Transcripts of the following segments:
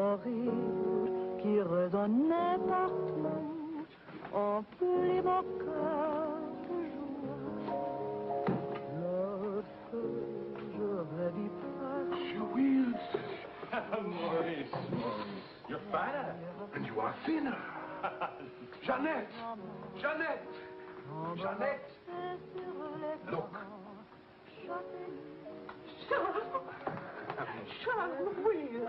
un rire qui résonnait partout, emplit mon cœur de joie. Lorsque je revis près. Maurice, you're fatter. And you are thinner. Jeannette! Jeannette! Jeannette! Look. Charles, oui.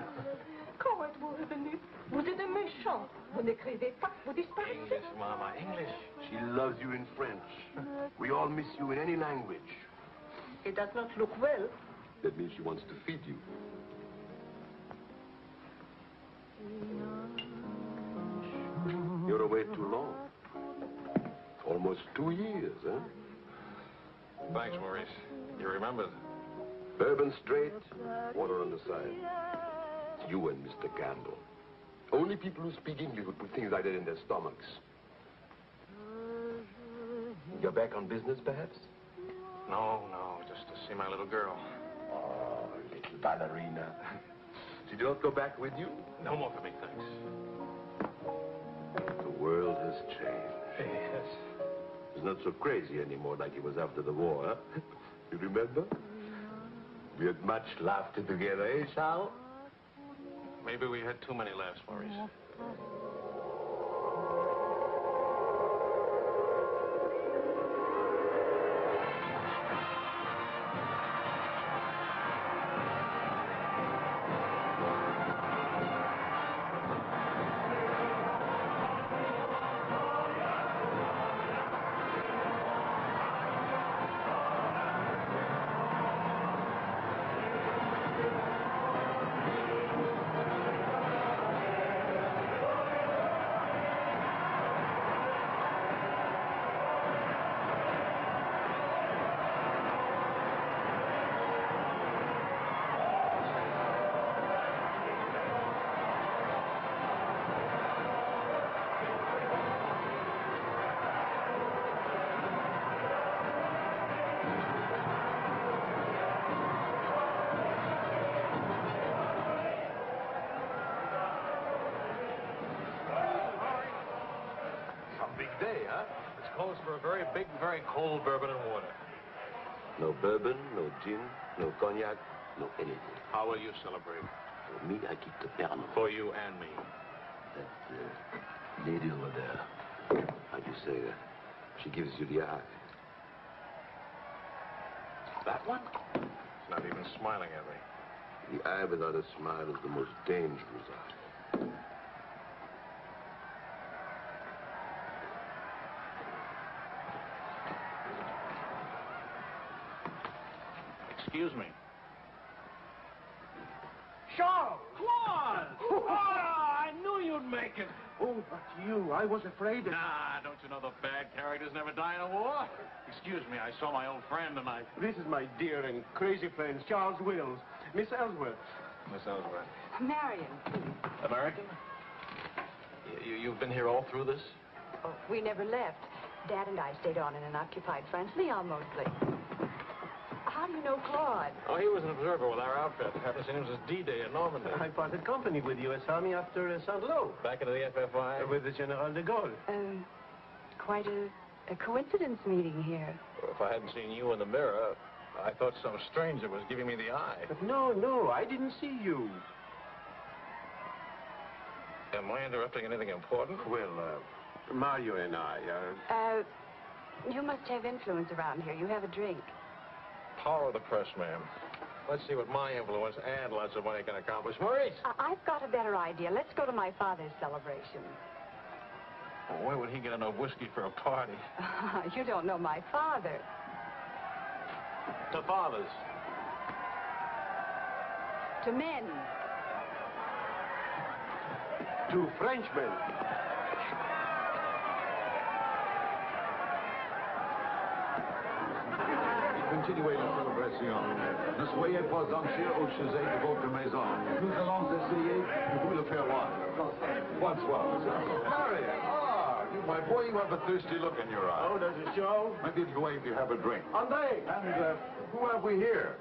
Comment êtes-vous revenu? Vous êtes un méchant. Vous n'écrivez pas, vous disparaissez. English, Mama, English. She loves you in French. We all miss you in any language. It does not look well. That means she wants to feed you. You're away too long. Almost 2 years, huh? Thanks, Maurice. You remembered. Bourbon straight, water on the side. It's you and Mr. Campbell. Only people who speak English would put things like that in their stomachs. You're back on business, perhaps? No, just to see my little girl. Oh, little ballerina. She don't go back with you? No more for me, thanks. The world has changed. Yes. He's not so crazy anymore like he was after the war, huh? You remember? We had much laughter together, eh, Charles? Maybe we had too many laughs, Maurice. For a very big, very cold bourbon and water. No bourbon, no gin, no cognac, no anything. How will you celebrate? For me, I keep the Pernod. For you and me. That lady over there, how do you say that? She gives you the eye. That one? She's not even smiling at me. The eye without a smile is the most dangerous eye. Excuse me. Charles! Claude! Oh, I knew you'd make it. Oh, but you, I was afraid that... Nah, don't you know the bad characters never die in a war? Excuse me, I saw my old friend and I... This is my dear and crazy friend, Charles Wills. Miss Ellsworth. Miss Ellsworth. Marion. American? You've been here all through this? Oh, we never left. Dad and I stayed on in an occupied France, Leon mostly. How do you know Claude? Oh, he was an observer with our outfit. Happened to see him since D-Day in Normandy. I parted company with U.S. Army after Saint-Lô. Back into the FFI? With the General de Gaulle. Quite a coincidence meeting here. Well, if I hadn't seen you in the mirror, I thought some stranger was giving me the eye. But no, I didn't see you. Am I interrupting anything important? Well, Mario and I are... You must have influence around here. You have a drink. Power of the press, ma'am. Let's see what my influence and lots of money can accomplish. Maurice! I've got a better idea. Let's go to my father's celebration. Well, where would he get enough whiskey for a party? You don't know my father. To fathers. To men. To Frenchmen. Continuez la célébration. Ne soyez pas anxieux au sujet de votre maison. Nous allons essayer de vous le faire voir. Bonsoir. Marion! Oh, You, my boy, you have a thirsty look in your eye. Oh, does it show? Maybe it'll go away if you have a drink. Andre! And who have we here?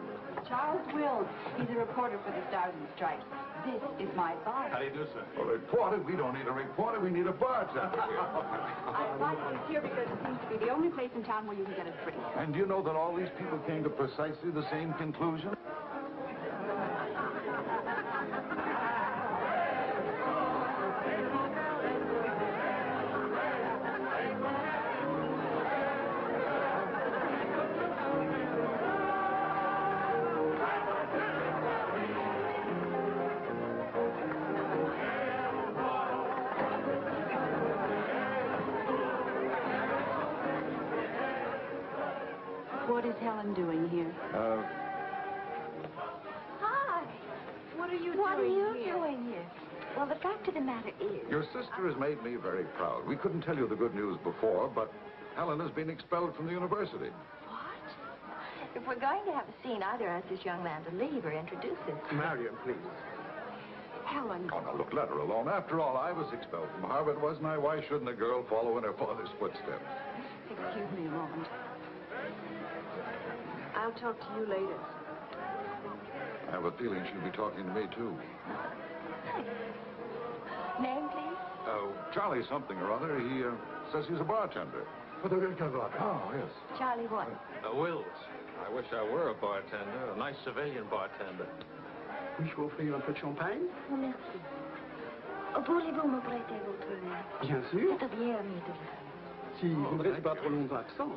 Charles Wills. He's a reporter for the Stars and Stripes. This is my bar. How do you do, sir? A reporter? We don't need a reporter. We need a bartender here. I invite you here because it seems to be the only place in town where you can get a drink. And do you know that all these people came to precisely the same conclusion? What is Helen doing here? Hi. What are you doing here? Well, the fact of the matter is... Your sister has made me very proud. We couldn't tell you the good news before, but Helen has been expelled from the university. What? If we're going to have a scene, either ask this young man to leave or introduce us. Marion, please. Helen. Oh, now, look, let her alone. After all, I was expelled from Harvard, wasn't I? Why shouldn't a girl follow in her father's footsteps? Excuse me a moment. I'll talk to you later. I have a feeling she'll be talking to me, too. Name, please? Oh, Charlie something or other. He says he's a bartender. Oh, yes. Charlie what? Wills. I wish I were a bartender, a nice civilian bartender. Puis-je vous offrir un peu de champagne? Oh, merci. Voulez-vous me prêter votre verre? Bien sûr. C'est bien aimé de vous. Si vous ne restez pas trop longtemps absent.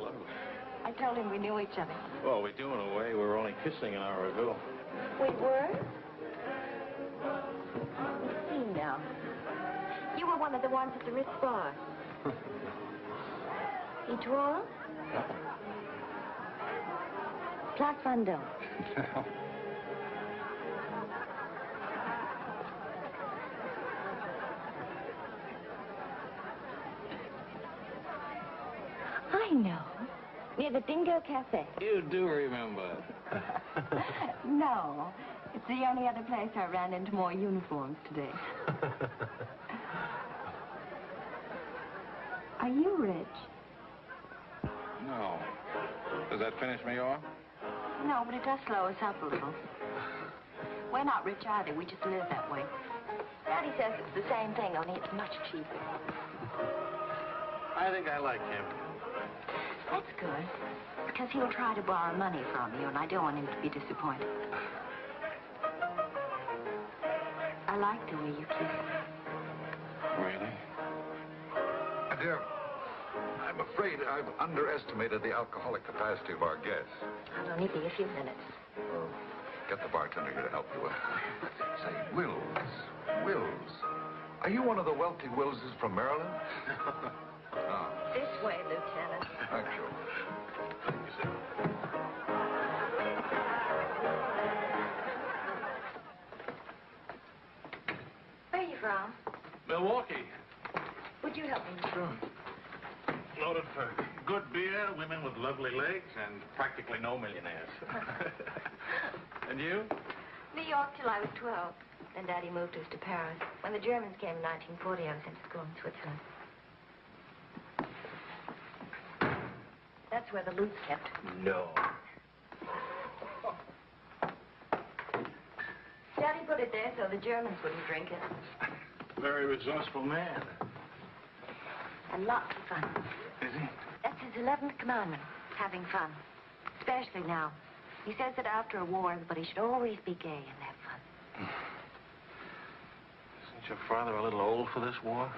I told him we knew each other. Well, we do in a way. We were only kissing an hour ago. We were? Let's see now. You were one of the ones at the Ritz bar. Et toi? Place Vendôme. I know. Near the Dingo Cafe. You do remember. No. It's the only other place I ran into more uniforms today. Are you rich? No. Does that finish me off? No, but it does slow us up a little. We're not rich either. We just live that way. Daddy says it's the same thing, only it's much cheaper. I think I like him. That's good. Because he'll try to borrow money from you, and I don't want him to be disappointed. I like the way you kiss. Really? My dear, I'm afraid I've underestimated the alcoholic capacity of our guests. I'll only be a few minutes. Get the bartender here to help you. Say, Wills. Are you one of the wealthy Willses from Maryland? This way, Lieutenant. Thank you. Where are you from? Milwaukee. Would you help me? Sure. Noted for good beer, women with lovely legs, and practically no millionaires. And you? New York till I was 12. Then Daddy moved us to Paris. When the Germans came in 1940, I was sent to school in Switzerland. That's where the loot's kept. No. Daddy put it there so the Germans wouldn't drink it. Very resourceful man. And lots of fun. Is he? That's his 11th commandment, having fun. Especially now. He says that after a war, everybody should always be gay and have fun. Isn't your father a little old for this war?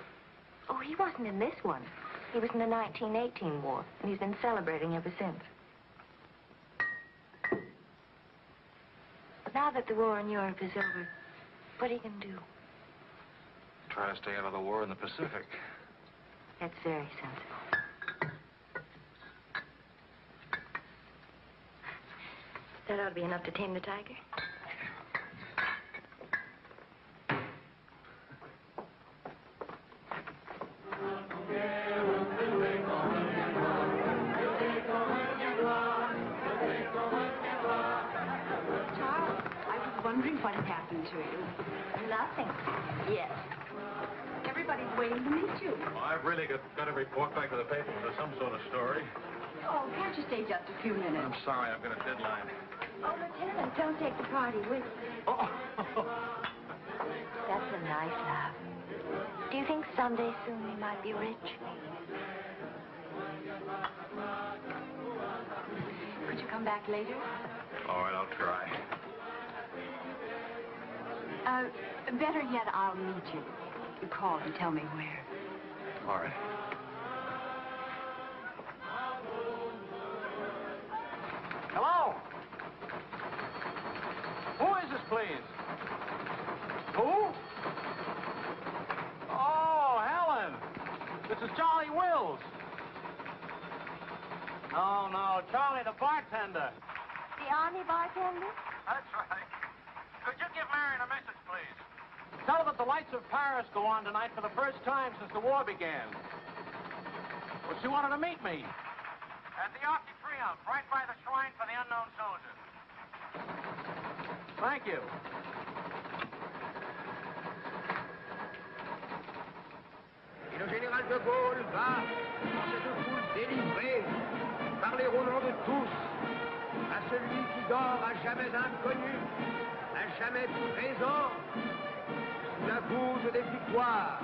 Oh, he wasn't in this one. He was in the 1918 war, and he's been celebrating ever since. But now that the war in Europe is over, what are you going to do? Try to stay out of the war in the Pacific. That's very sensible. That ought to be enough to tame the tiger. Charles, I was wondering what had happened to you. Nothing. Yes. Everybody Everybody's waiting to meet you. Well, I've really got to report back to the paper for some sort of story. Oh, can't you stay just a few minutes? I'm sorry, I've got a deadline. Oh, Lieutenant, don't take the party with you. Oh. That's a nice laugh. Do you think someday soon we might be rich? Could you come back later? All right, I'll try. Better yet, I'll meet you. You call and tell me where. All right. Hello? Who is this, please? Who? Oh, Helen. This is Charlie Wills. No, Charlie, the bartender. The Army bartender? That's right. Could you give Marion a message, please? Tell her that the lights of Paris go on tonight for the first time since the war began. Well, she wanted to meet me. At the Arc de Triomphe, right by the shrine for the unknown soldier. Thank you. Et le général de Gaulle va, dans cette foule délivrée, parler au nom de tous, à celui qui dort à jamais inconnu, à jamais présent, sous la voûte des victoires.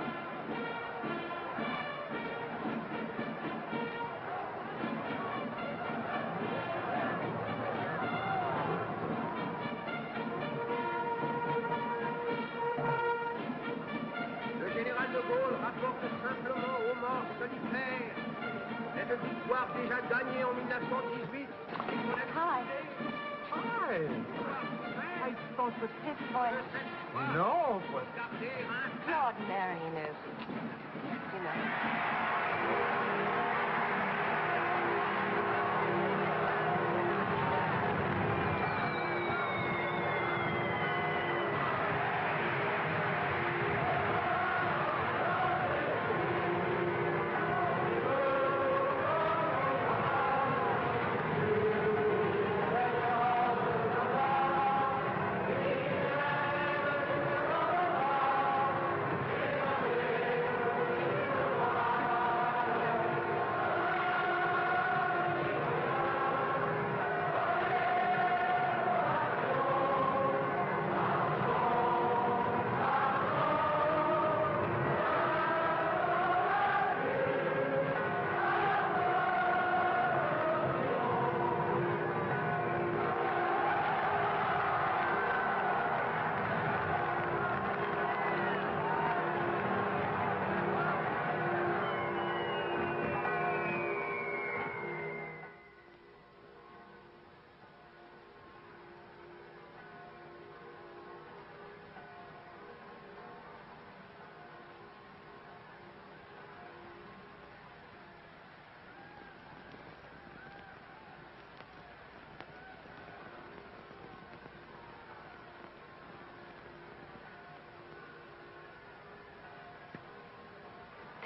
Le général de Gaulle rapporte simplement aux morts solitaires cette victoire déjà gagnée en 1918. Hi. Hi. I thought that... This voice, No, but... it's ordinary, you know.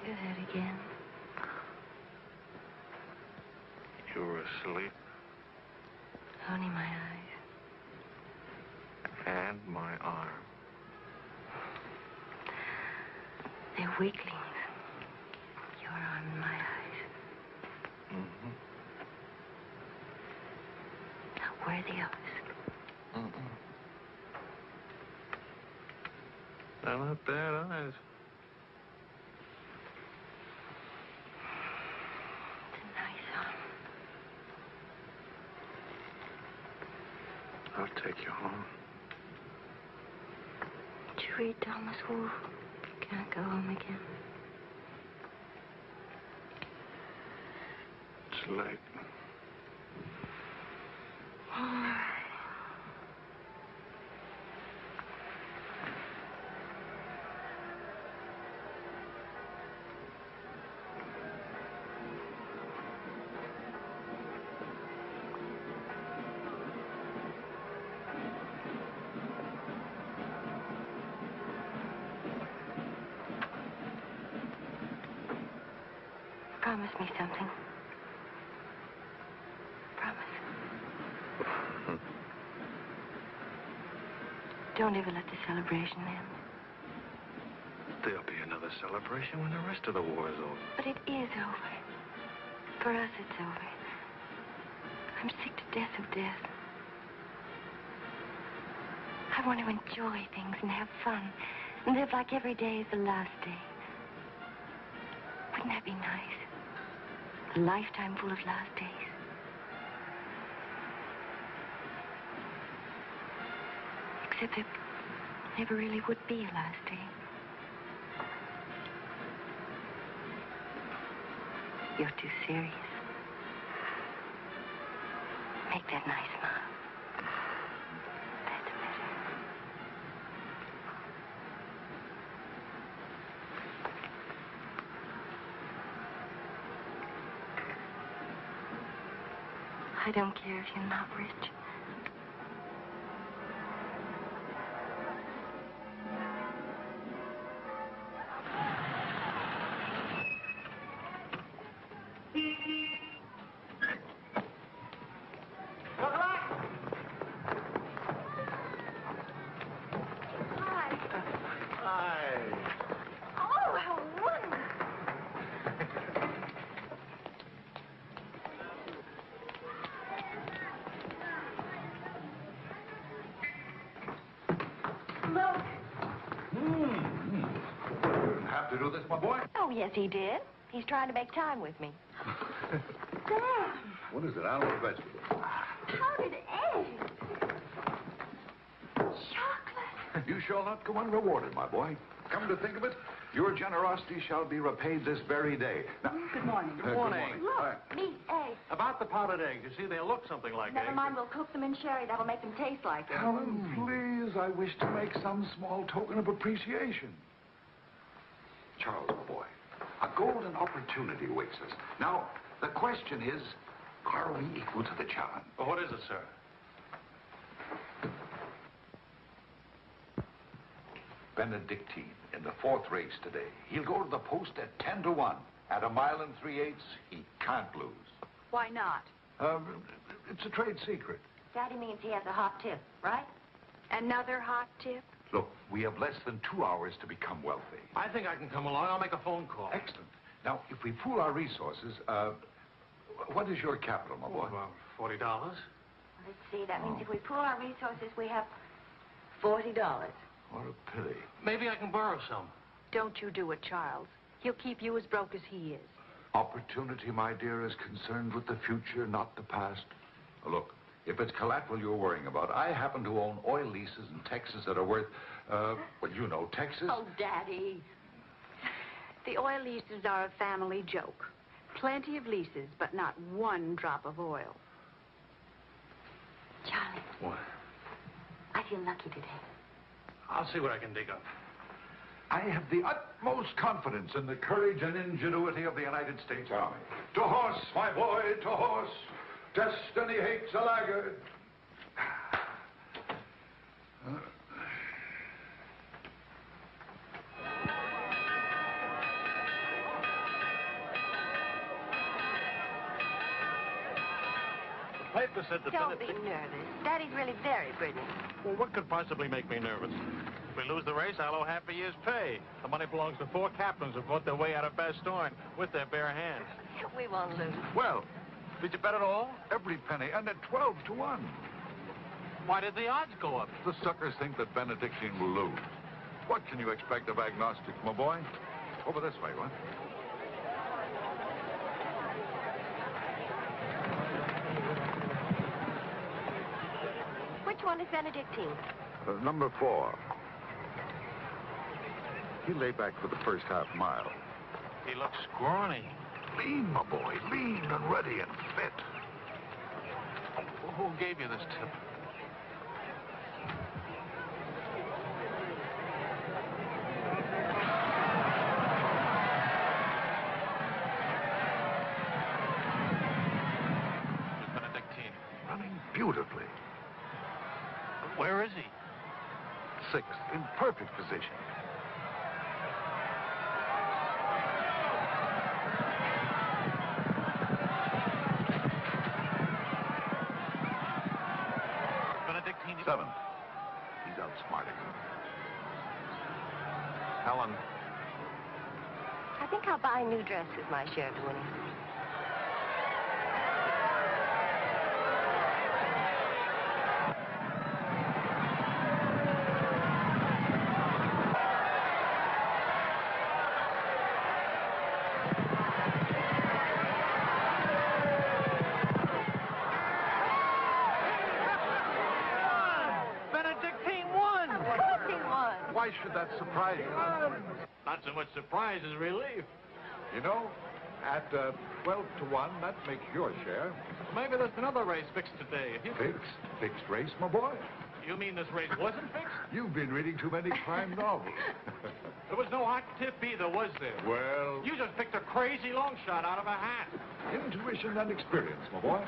Do that again. You were asleep. Only my eyes. And my arm. They're weaklings. Your arm and my eyes. Mm-hmm. Not worthy of us. Mm-mm. They're not bad eyes. It's a nice arm. I'll take you home. Did you read Thomas Wolfe? Can't go home again. It's late. All right. Promise me something. Promise. Don't ever let the celebration end. There'll be another celebration when the rest of the war is over. But it is over. For us, it's over. I'm sick to death of death. I want to enjoy things and have fun and live like every day is the last day. Wouldn't that be nice? A lifetime full of last days. Except there never really would be a last day. You're too serious. Make that nice smile. That's better. I don't care if you're not rich. To do this, my boy? Oh, yes, he did. He's trying to make time with me. Dad! What is it? I don't know vegetables. Powdered eggs. Chocolate. You shall not go unrewarded, my boy. Come to think of it, your generosity shall be repaid this very day. Now, Good morning. Good morning. Look, meat, eggs. About the powdered eggs, you see, they look something like Never eggs. mind, we'll cook them in sherry. That'll make them taste like it. Helen, please, I wish to make some small token of appreciation. Charles, my boy, a golden opportunity awaits us. Now, the question is, are we equal to the challenge? Well, what is it, sir? Benedictine in the fourth race today. He'll go to the post at 10-1. At 1 3/8, he can't lose. Why not? It's a trade secret. Daddy means he has a hot tip, right? Another hot tip? Look, we have less than 2 hours to become wealthy. I think I can come along. I'll make a phone call. Excellent. Now, if we pool our resources, what is your capital, my boy? About $40. Let's see. That means if we pool our resources, we have $40. What a pity. Maybe I can borrow some. Don't you do it, Charles. He'll keep you as broke as he is. Opportunity, my dear, is concerned with the future, not the past. Look, if it's collateral you're worrying about, I happen to own oil leases in Texas that are worth, well, you know, Texas. Oh, Daddy. The oil leases are a family joke. Plenty of leases, but not one drop of oil. Charlie, What? I feel lucky today. I'll see what I can dig up. I have the utmost confidence in the courage and ingenuity of the United States Army. To horse, my boy, to horse. Destiny hates a laggard. The paper said that Don't be nervous. Daddy's really very brilliant. Well, what could possibly make me nervous? If we lose the race, I'll owe half a year's pay. The money belongs to 4 captains who fought their way out of Bastogne with their bare hands. We won't lose. Well, Did you bet it all? every penny, and at 12-1. Why did the odds go up? The suckers think that Benedictine will lose. What can you expect of agnostics, my boy? Over this way, what? Which one is Benedictine? Number 4. He lay back for the first half mile. He looks scrawny. Lean, my boy, lean and ready and fit. Who gave you this tip? Miss Benedictine. Running beautifully. Where is he? 6th, in perfect position. Benedictine. 7th. He's outsmarting him. Helen, I think I'll buy a new dress with my share of the winnings. Why should that surprise you? Not so much surprise as relief. You know, at 12 to 1, that makes your share. Maybe there's another race fixed today. Fixed? Fixed race, my boy? You mean this race wasn't fixed? You've been reading too many crime novels. There was no hot tip either, was there? Well... You just picked a crazy long shot out of a hat. Intuition and experience, my boy.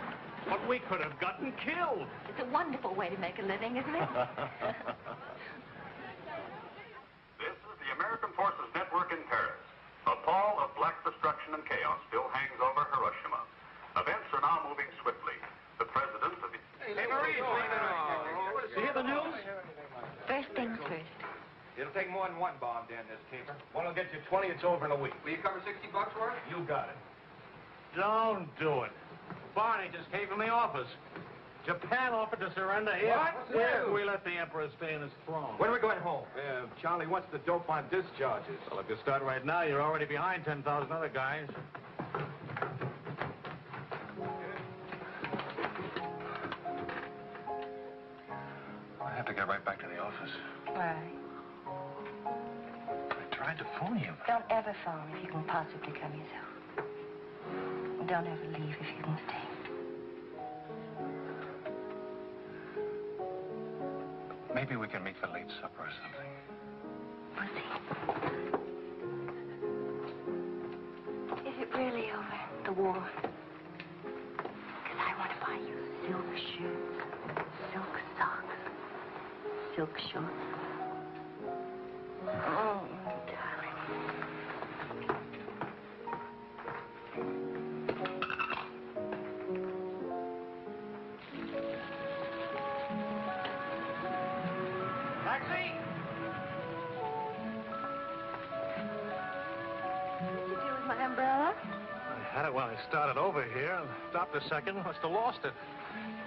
But we could have gotten killed. It's a wonderful way to make a living, isn't it? This is the American Forces Network in Paris. A pall of black destruction and chaos still hangs over Hiroshima. Events are now moving swiftly. The president of the... Hey, Maurice, you hear the news? First things first. It'll take more than one bomb down this caper. One will get you 20, it's over in a week. Will you cover $60 for it? You got it. Don't do it. Barney just came from the office. Japan offered to surrender here. What? We let the Emperor stay in his throne. When are we going home? Charlie, what's the dope on discharges? Well, if you start right now, you're already behind 10,000 other guys. I have to get right back to the office. Why? I tried to phone you. Don't ever phone if you can possibly come yourself. And don't ever leave if you can stay. Maybe we can meet for late supper or something. We'll see. Is it really over, the war? Because I want to buy you silk shoes, silk socks, silk shorts. Oh, darling. Taxi! What'd you do with my umbrella? I had it when I started over here and stopped a second. Must have lost it.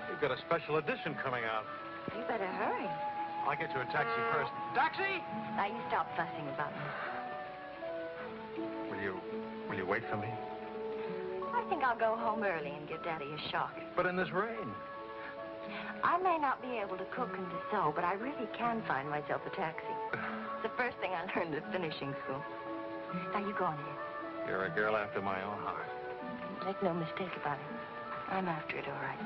You've got a special edition coming out. You better hurry. I'll get you a taxi first. Taxi! Now you stop fussing about me. Will you wait for me? I think I'll go home early and give Daddy a shock. But in this rain. I may not be able to cook and to sew, but I really can find myself a taxi. It's the first thing I learned at finishing school. Now you go on ahead. You're a girl after my own heart. Make no mistake about it. I'm after it, all right.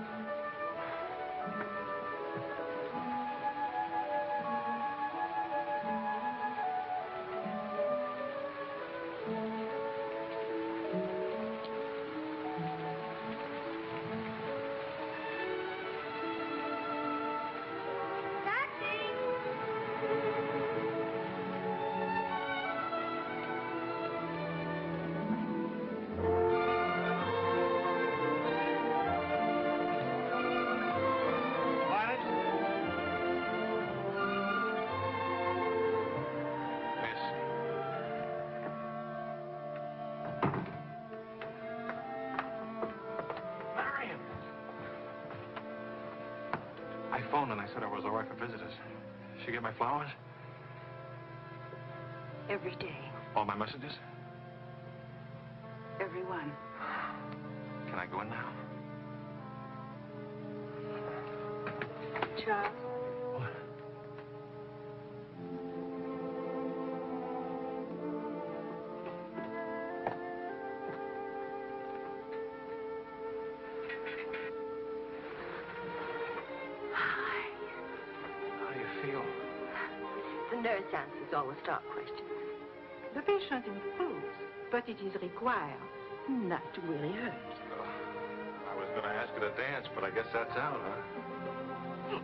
I phoned and I said I was all right for visitors. She get my flowers? Every day. All my messages? Every one. Can I go in now? Charles, What? How do you feel? The nurse answers all the stock questions. the patient improves, but it is required not to really hurt. I was going to ask her to dance, but I guess that's out, huh?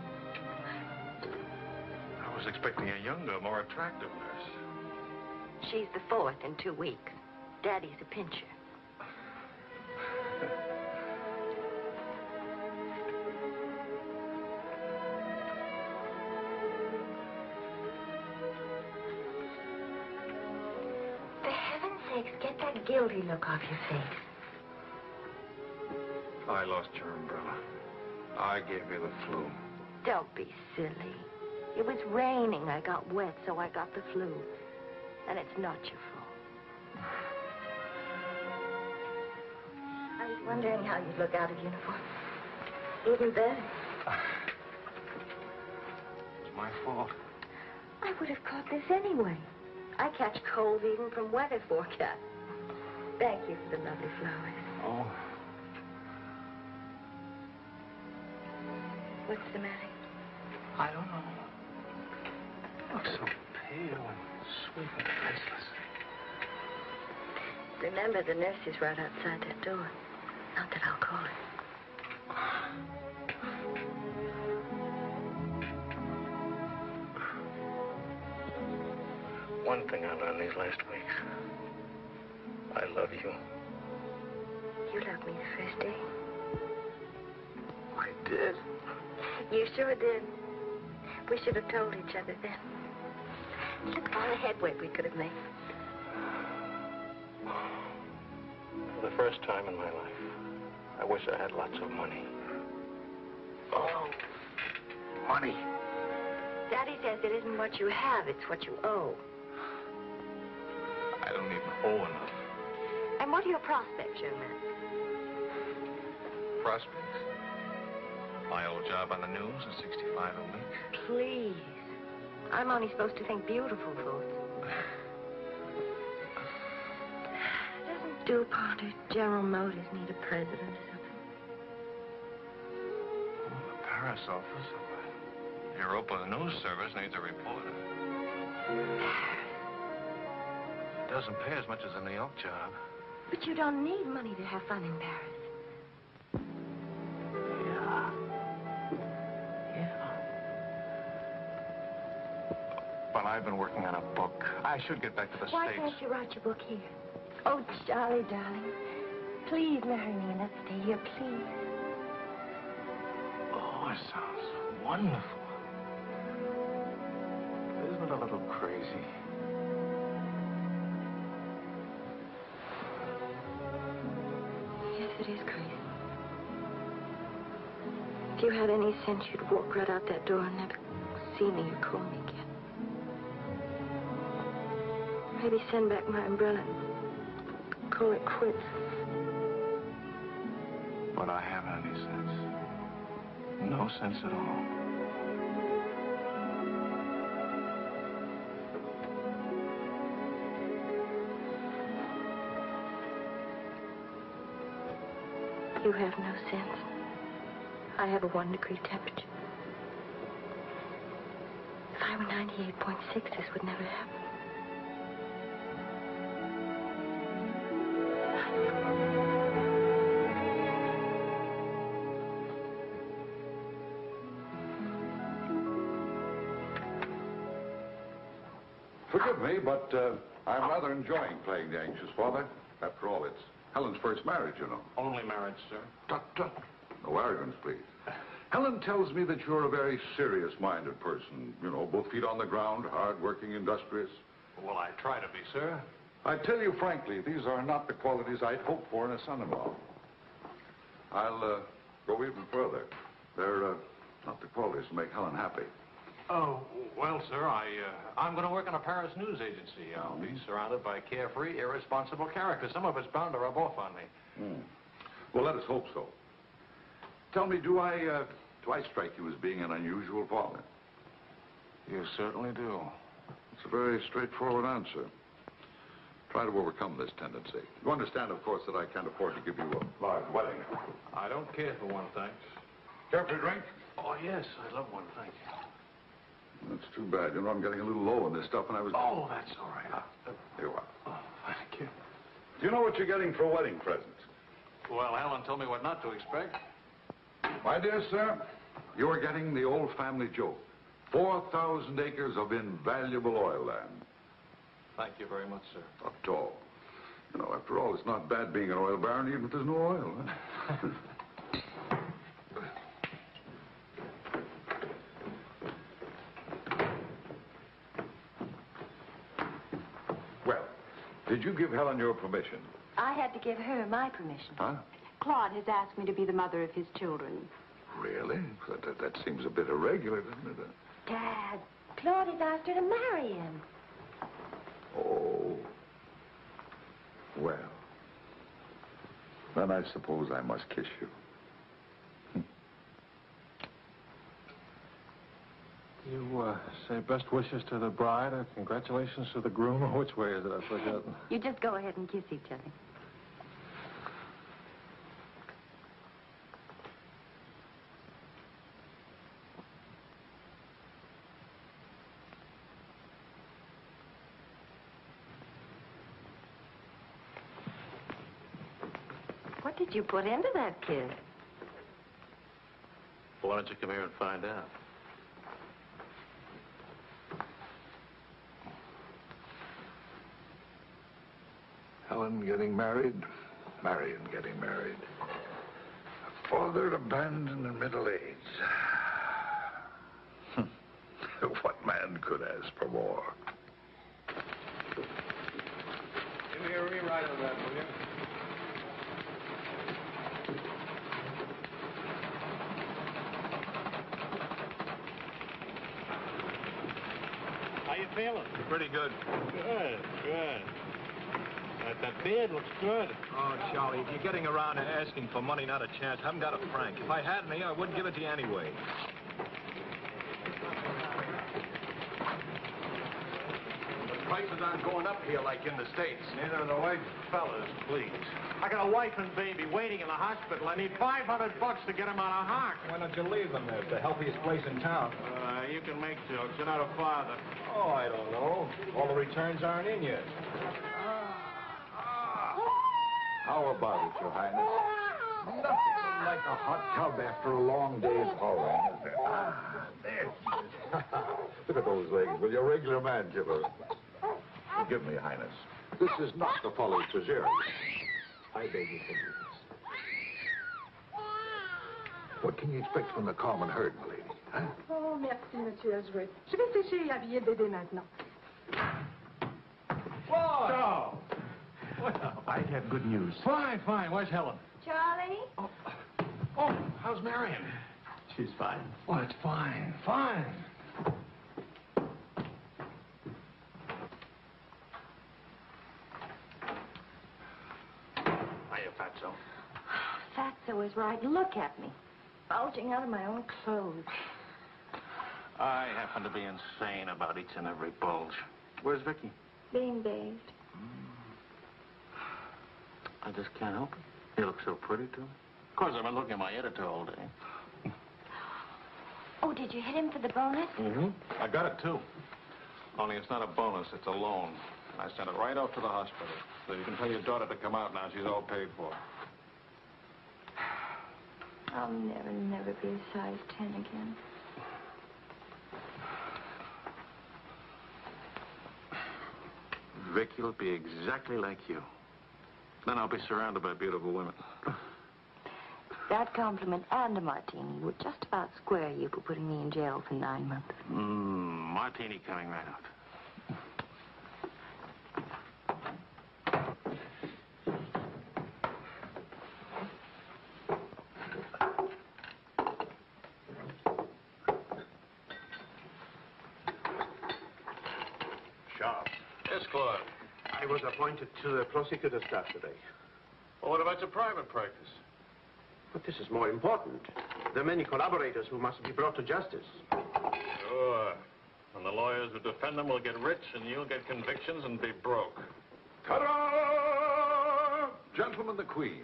I was expecting a younger, more attractive nurse. She's the fourth in 2 weeks. Daddy's a pincher. For heaven's sakes, get that guilty look off your face. I lost your umbrella. I gave you the flu. Don't be silly. It was raining. I got wet, so I got the flu. And it's not your fault. I was wondering how you'd look out of uniform. Even better. It was my fault. I would have caught this anyway. I catch colds even from weather forecasts. Thank you for the lovely flowers. Oh. What's the matter? I don't know. You look so pale and sweet and faceless. Remember, the nurse is right outside that door. Not that I'll call her. One thing I learned these last weeks. I love you. You loved me the first day. I did. You sure did. We should have told each other then. Look at all the headway we could have made. For the first time in my life, I wish I had lots of money. Oh, money. Daddy says it isn't what you have, it's what you owe. I don't even owe enough. And what are your prospects, young man? Prospects. My old job on the news is $65 a week. Please. I'm only supposed to think beautiful thoughts. Doesn't DuPont or General Motors need a president or something? Oh, the Paris office of the Europa News Service needs a reporter. Doesn't pay as much as a New York job. But you don't need money to have fun in Paris. But I've been working on a book. I should get back to the Why States. can't you write your book here? Oh, Charlie, darling. Please marry me and let's stay here, please. Oh, it sounds wonderful. Isn't it a little crazy? Yes, it is crazy. If you had any sense, you'd walk right out that door and never see me or call me again. Maybe send back my umbrella and call it quits. But I haven't any sense. No sense at all. You have no sense. I have a 1-degree temperature. If I were 98.6, this would never happen. Forgive me, but I'm rather enjoying playing the anxious father. After all, it's Helen's first marriage, you know. Only marriage, sir. Tut, tut. No arrogance, please. Helen tells me that you're a very serious-minded person. You know, both feet on the ground, hard-working, industrious. Well, I try to be, sir. I tell you frankly, these are not the qualities I'd hope for in a son-in-law. I'll go even further. They're not the qualities to make Helen happy. Oh, well, sir, I'm going to work in a Paris news agency. I'll be surrounded by carefree, irresponsible characters. Some of us bound to rub off on me. Well, let us hope so. Tell me, do I strike you as being an unusual father? You certainly do. It's a very straightforward answer. Try to overcome this tendency. You understand, of course, that I can't afford to give you a large wedding. I don't care for one, thanks. Care for a drink? Oh, yes, I love one, thank you. That's too bad. You know, I'm getting a little low on this stuff, and I was... Oh, that's all right. Here you are. Oh, thank you. Do you know what you're getting for a wedding present? Well, Helen told me what not to expect. My dear sir, you're getting the old family joke. 4,000 acres of invaluable oil land. Thank you very much, sir. Not at all. You know, after all, it's not bad being an oil baron, even if there's no oil. Huh? Well, Did you give Helen your permission? I had to give her my permission. Huh? Claude has asked me to be the mother of his children. Really? That seems a bit irregular, doesn't it? Dad, Claude has asked her to marry him. Oh. Well. Then I suppose I must kiss you. You say best wishes to the bride or congratulations to the groom? Or which way is it? I've forgotten. You just go ahead and kiss each other. What did you put into that kiss? Well, why don't you come here and find out? Helen getting married, Marion getting married. A father abandoned in middle age. What man could ask for more? Give me a rewrite of that, will you? How you feeling? Pretty good. Good, good. That beard looks good. Oh, Charlie, if you're getting around and asking for money, not a chance. I haven't got a franc. If I had any, I wouldn't give it to you anyway. The prices aren't going up here like in the States. Neither are the white fellas, please. I got a wife and baby waiting in the hospital. I need $500 to get them on a hawk. Why don't you leave them there? It's the healthiest place in town. You can make jokes. You're not a father. Oh, I don't know. All the returns aren't in yet. How about it, Your Highness? Nothing like a hot tub after a long day's hauling, is there? Ah, there she is. Look at those legs. Will you, a regular man, Gibber? Forgive me, Highness. This is not the folly cesarean. I beg your forgiveness. What can you expect from the common herd, my lady? Huh? Oh, merci, Monsieur Azuet. Je vais sécher et habiller le bébé maintenant. Whoa! Well, I have good news. Fine, fine. Where's Helen? Charlie? Oh, how's Marion? She's fine. Oh, it's fine, fine. Hiya, Fatso. Fatso is right. Look at me. Bulging out of my own clothes. I happen to be insane about each and every bulge. Where's Vicky? Being bathed. I just can't help it. You look so pretty, too. Of course, I've been looking at my editor all day. Oh, did you hit him for the bonus? Mm-hmm. I got it, too. Only it's not a bonus, it's a loan. I sent it right off to the hospital. So you can tell your daughter to come out now. She's all paid for. I'll never be a size 10 again. Vicky will be exactly like you. Then I'll be surrounded by beautiful women. That compliment and a martini would just about square you for putting me in jail for 9 months. Martini coming right out. Sharp. Yes, Claude. I was appointed to the prosecutor's staff today. Well, what about your private practice? But this is more important. There are many collaborators who must be brought to justice. Sure. And the lawyers who defend them will get rich, and you'll get convictions and be broke. Ta-da! Gentlemen, the Queen.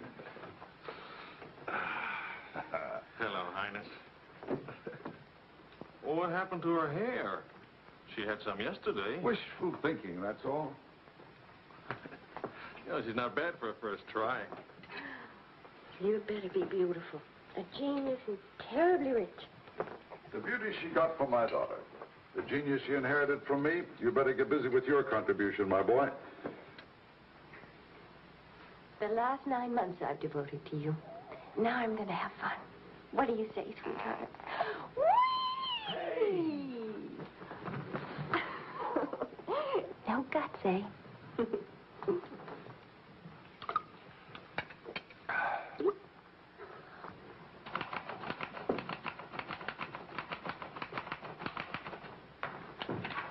Hello, Highness. Well, what happened to her hair? She had some yesterday. Wishful thinking, that's all. You know, she's not bad for a first try. You better be beautiful. A genius who's terribly rich. The beauty she got from my daughter. The genius she inherited from me. You better get busy with your contribution, my boy. The last 9 months I've devoted to you. Now I'm going to have fun. What do you say, sweetheart? Whee! No guts, eh?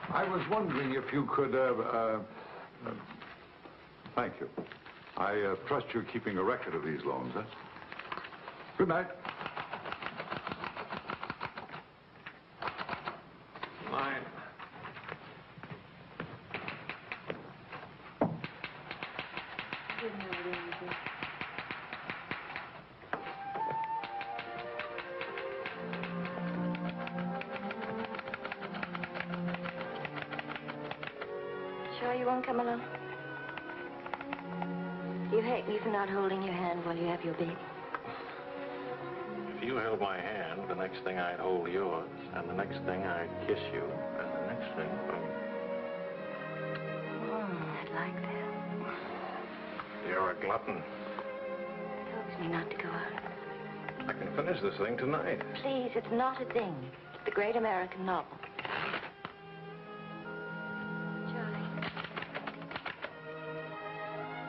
I was wondering if you could, thank you. I trust you're keeping a record of these loans, huh? Good night. Night. Good night, Angel. Sure you won't come along? You hate me for not holding your hand while you have your baby. If you held my hand, the next thing I'd hold yours, and the next thing I'd kiss you, and the next thing, I'd like that. You're a glutton. Coax me not to go out. I can finish this thing tonight. Please, it's not a thing. It's the great American novel. Charlie,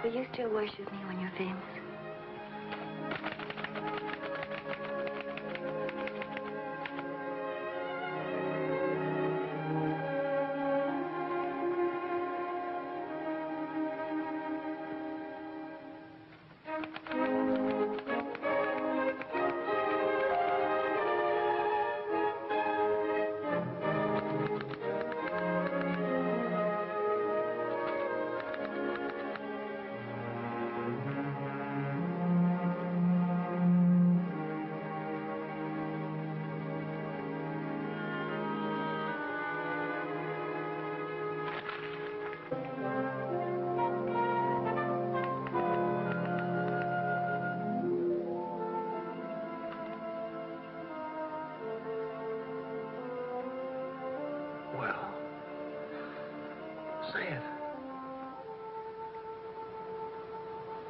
will you still worship me when you're famous? Well, say it.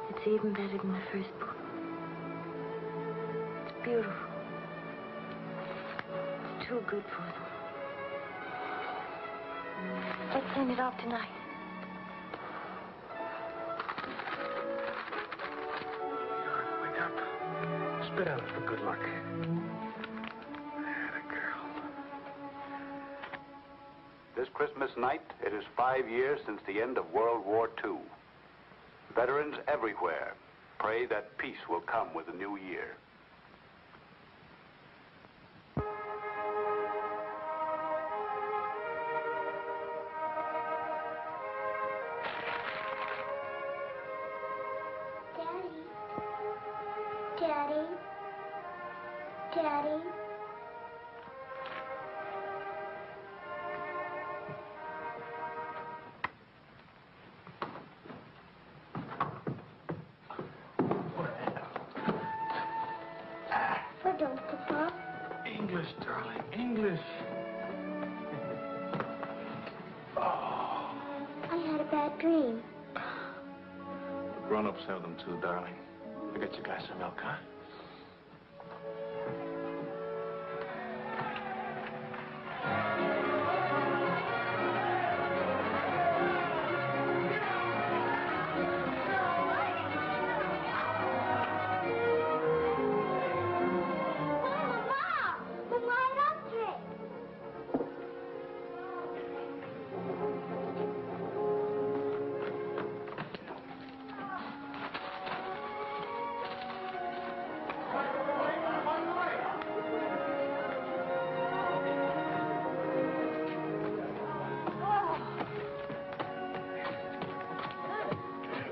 It's even better than the first book. It's beautiful. It's too good for them. Let's send it off tonight. Wake up. Spit out it for good luck. Atta girl. This Christmas night, it is 5 years since the end of World War II. Veterans everywhere pray that peace will come with the new year. Daddy. Daddy. What don't, Papa? English, darling, English. Oh. I had a bad dream. Grown-ups have them too, darling. I got you a glass of milk, huh?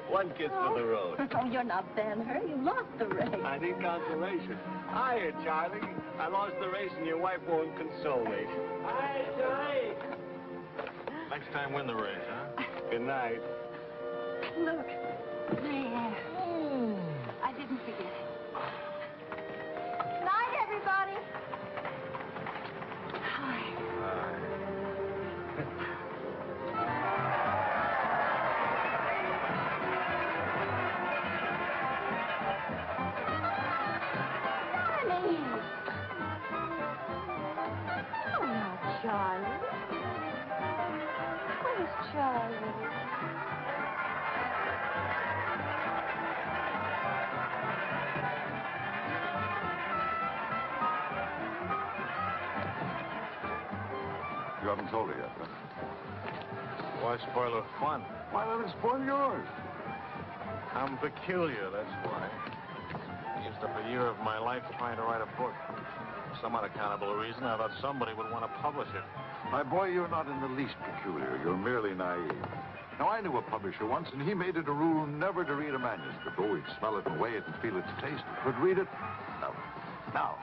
One kiss for the road. Oh, you're not Ben-Hur. You lost the race. I need consolation. Hiya, Charlie. I lost the race and your wife won't console me. Hi, Charlie. Next time, win the race, huh? Good night. Look. There. I didn't forget. Night, everybody. Hi. Charlie. Where's Charlie? You haven't told her yet, huh? Why spoil her fun? Why let it spoil yours? I'm peculiar, that's why. I used up a year of my life trying to write a book. For some unaccountable reason, I thought somebody would want to publish it. My boy, you're not in the least peculiar. You're merely naive. Now, I knew a publisher once, and he made it a rule never to read a manuscript. Oh, he'd smell it and weigh it and feel its taste. But read it? No. Now,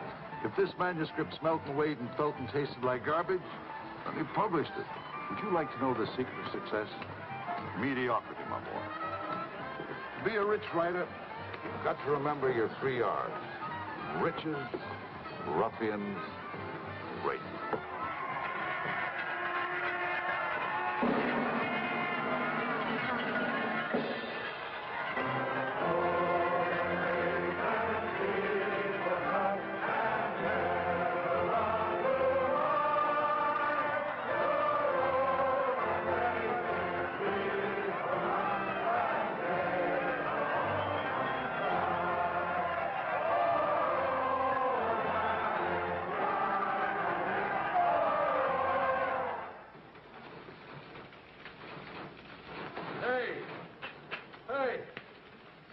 if this manuscript smelt and weighed and felt and tasted like garbage, then he published it. Would you like to know the secret of success? Mediocrity, my boy. To be a rich writer, you've got to remember your 3 R's. Riches, ruffians, greatness.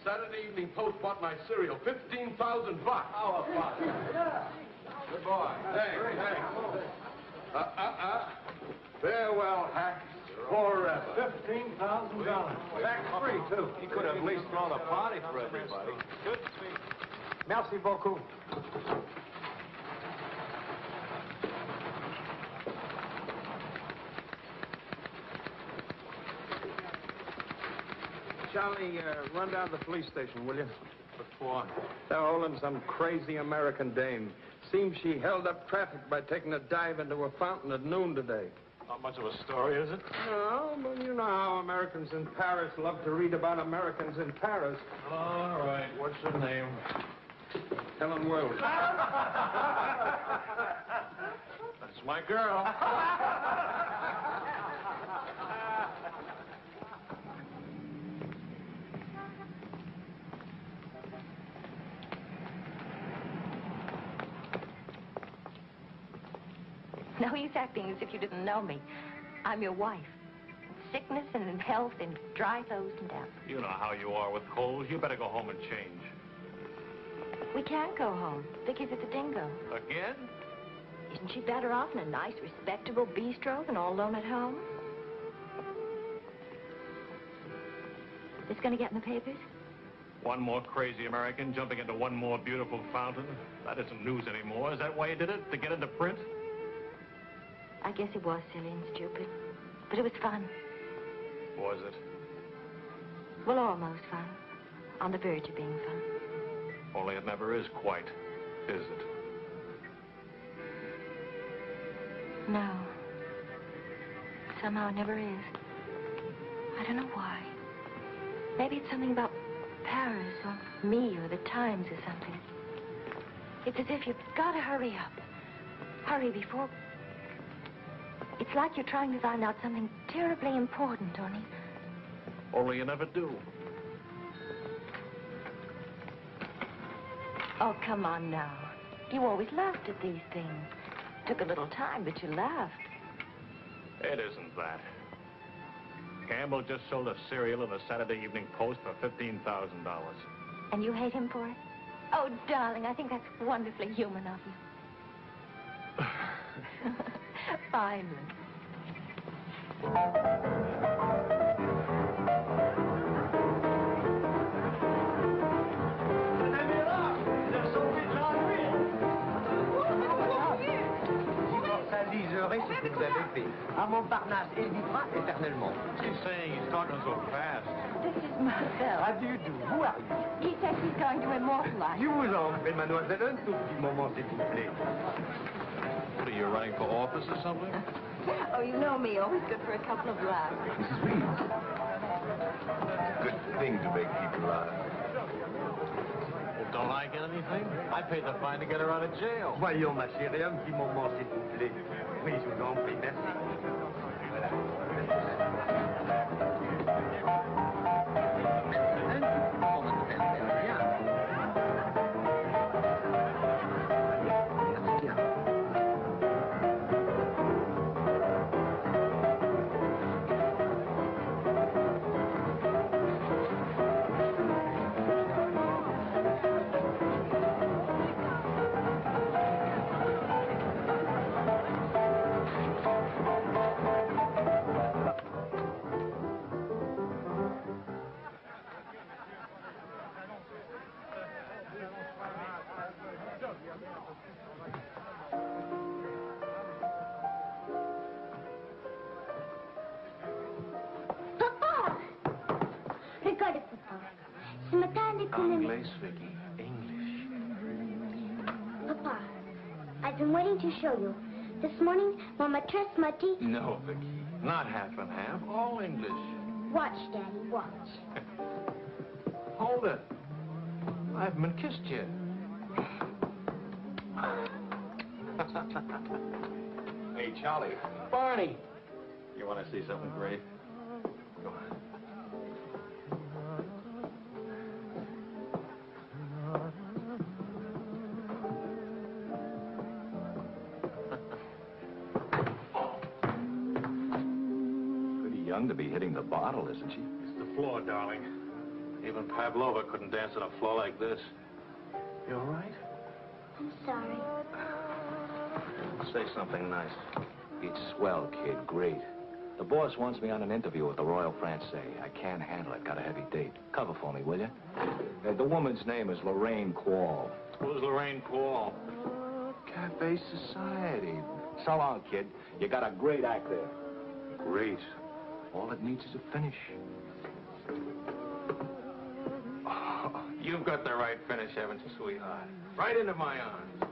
Saturday Evening Post bought my cereal. $15,000. How about it? Yeah. Good boy. Hey. Farewell, Hack. Forever. $15,000. Tax-free, too. He could have at least thrown a party for everybody. Good speech. Merci beaucoup. Charlie, run down to the police station, will you? What for? They're holding some crazy American dame. Seems she held up traffic by taking a dive into a fountain at noon today. Not much of a story, is it? No, but you know how Americans in Paris love to read about Americans in Paris. All right. What's her name? Helen Wells. That's my girl. No use acting as if you didn't know me. I'm your wife. Sickness and in health and dry clothes and damp. You know how you are with colds. You better go home and change. We can't go home. Vicky's at the Dingo. Again? Isn't she better off in a nice, respectable bistro than all alone at home? This gonna get in the papers? One more crazy American jumping into one more beautiful fountain. That isn't news anymore. Is that why you did it? To get into print? I guess it was silly and stupid. But it was fun. Was it? Well, almost fun. On the verge of being fun. Only it never is quite, is it? No. Somehow it never is. I don't know why. Maybe it's something about Paris or me or the Times or something. It's as if you've got to hurry up. Hurry before... It's like you're trying to find out something terribly important, Tony. Only you never do. Oh, come on now. You always laughed at these things. Took a little time, but you laughed. It isn't that. Campbell just sold a cereal in the Saturday Evening Post for $15,000. And you hate him for it? Oh, darling, I think that's wonderfully human of you. Finally. C'est ce que vous avez fait. À Montparnasse, il vivra éternellement. She's saying he's talking so fast. This is Marcel. How do you do? Who are you? He says he's going to immortalize. Je vous en prie, mademoiselle, un tout petit moment, s'il vous plaît. What, are you running for office or something? Oh, you know me, always good for a couple of laughs. Mrs. Reed. It's a good thing to make people laugh. Well, don't I get anything? I paid the fine to get her out of jail. Voyons, ma chérie, un petit moment, s'il vous plaît. Oui, je vous en prie, merci. Voilà. Un petit moment, mademoiselle, très bien. Très bien. English, Vicky. English. Papa, I've been waiting to show you. This morning, Mama dressed my tea. No, Vicky. Not half and half. All English. Watch, Daddy, watch. Hold it. I haven't been kissed yet. Hey, Charlie. Barney. You want to see something great? Go on. Pretty young to be hitting the bottle, isn't she? It's the floor, darling. Even Pavlova couldn't dance on a floor like this. You all right? I'm sorry. Say something nice. It's swell, kid. Great. The boss wants me on an interview with the Royal Francais. I can't handle it. Got a heavy date. Cover for me, will you? The woman's name is Lorraine Quall. Who's Lorraine Quall? Cafe Society. So long, kid. You got a great act there. Great. All it needs is a finish. Oh, you've got the right finish, haven't you, sweetheart? Right into my arms.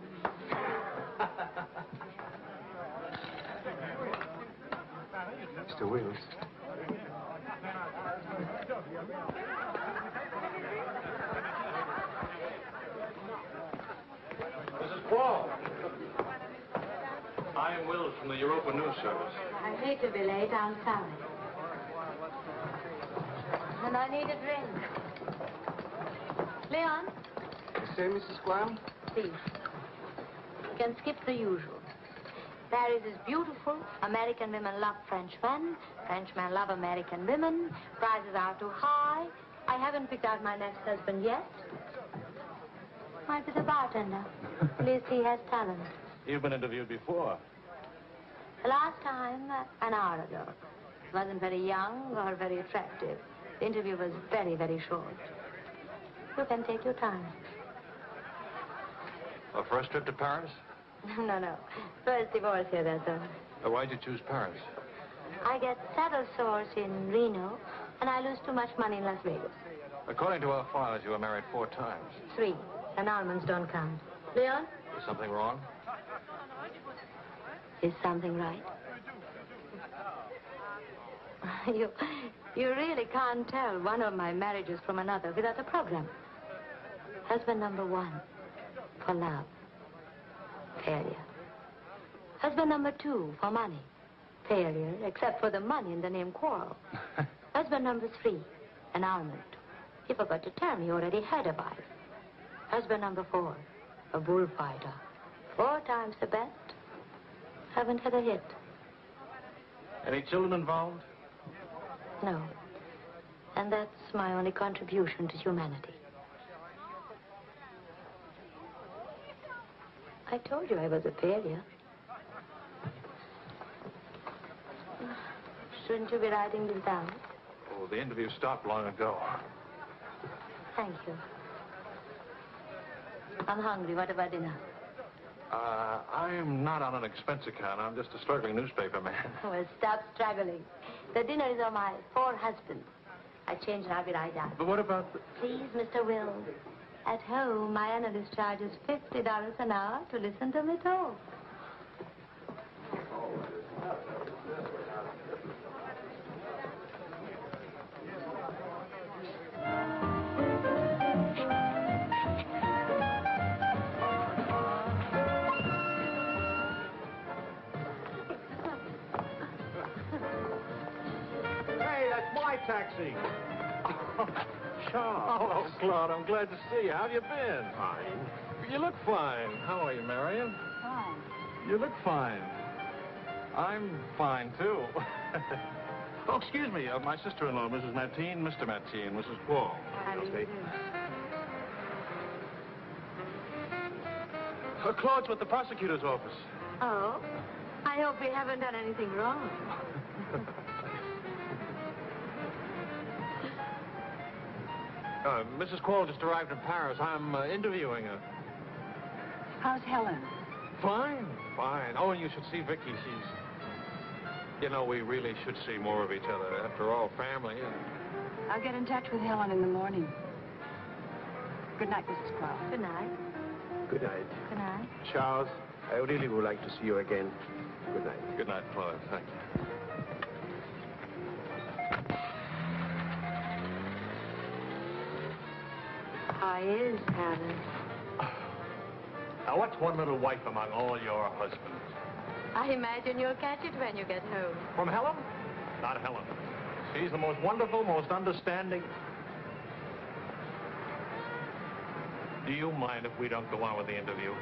Mr. Wills. Mrs. Quall. I am Wills from the Europa News Service. I hate to be late. I'm sorry. And I need a drink. Leon? You say, Mrs. Quall? Please. You can skip the usual. Paris is beautiful. American women love Frenchmen. Frenchmen love American women. Prices are too high. I haven't picked out my next husband yet. Might be the bartender. At least he has talent. You've been interviewed before. The last time, an hour ago. He wasn't very young or very attractive. The interview was very, very short. You can take your time. A first trip to Paris? No. First divorce here, that's all. Why'd you choose Paris? I get saddle sores in Reno, and I lose too much money in Las Vegas. According to our files, you were married 4 times. 3. Annulments don't count. Leon? Is something wrong? Is something right? You really can't tell one of my marriages from another without a program. Husband number 1, for love. Failure. Husband number 2, for money. Failure, except for the money in the name Quarrel. Husband number 3, annulment. He forgot to tell me he already had a wife. Husband number 4, a bullfighter. 4 times the best. Haven't had a hit. Any children involved? No. And that's my only contribution to humanity. I told you I was a failure. Shouldn't you be writing this down? Oh, the interview stopped long ago. Thank you. I'm hungry. What about dinner? I'm not on an expense account. I'm just a struggling newspaper man. Well, stop struggling. The dinner is on my 4 husbands. I change and I'll be right down. But what about the... Please, Mr. Wills. At home, my analyst charges $50 an hour to listen to me talk. Hey, that's my taxi. Charles. Hello, Claude. I'm glad to see you. How have you been? Fine. You look fine. How are you, Marion? Fine. You look fine. I'm fine, too. Oh, excuse me. My sister-in-law, Mrs. Mateen, Mr. Mateen, Mrs. Quall. Claude's with the prosecutor's office. Oh? I hope we haven't done anything wrong. Mrs. Quall just arrived in Paris. I'm interviewing her. How's Helen? Fine, fine. Oh, and you should see Vicky. She's... You know, we really should see more of each other. After all, family. I'll get in touch with Helen in the morning. Good night, Mrs. Crowe. Good night. Good night. Good night. Charles, I really would like to see you again. Good night. Good night, Father. Thank you. How is Paris? Now, what's one little wife among all your husbands? I imagine you'll catch it when you get home. From Helen? Not Helen. She's the most wonderful, most understanding. Do you mind if we don't go on with the interview?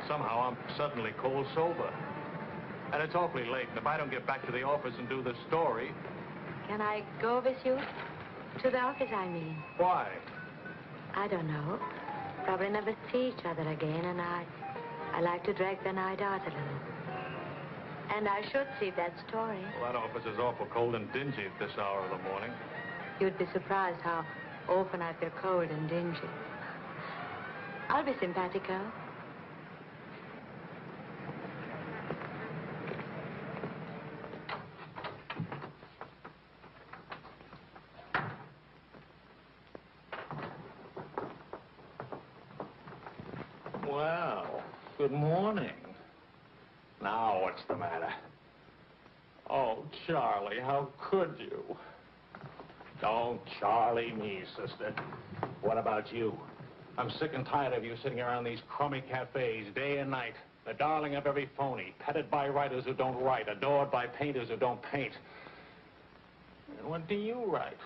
Somehow I'm suddenly cold sober. And it's awfully late, and if I don't get back to the office and do the story... Can I go with you? To the office, I mean. Why? I don't know. Probably never see each other again, and I like to drag the night out a little. And I should see that story. Well, that office is awful cold and dingy at this hour of the morning. You'd be surprised how often I feel cold and dingy. I'll be simpatico. Well, good morning. Now, what's the matter? Oh, Charlie, how could you? Don't Charlie me, sister. What about you? I'm sick and tired of you sitting around these crummy cafes day and night, the darling of every phony, petted by writers who don't write, adored by painters who don't paint. And what do you write?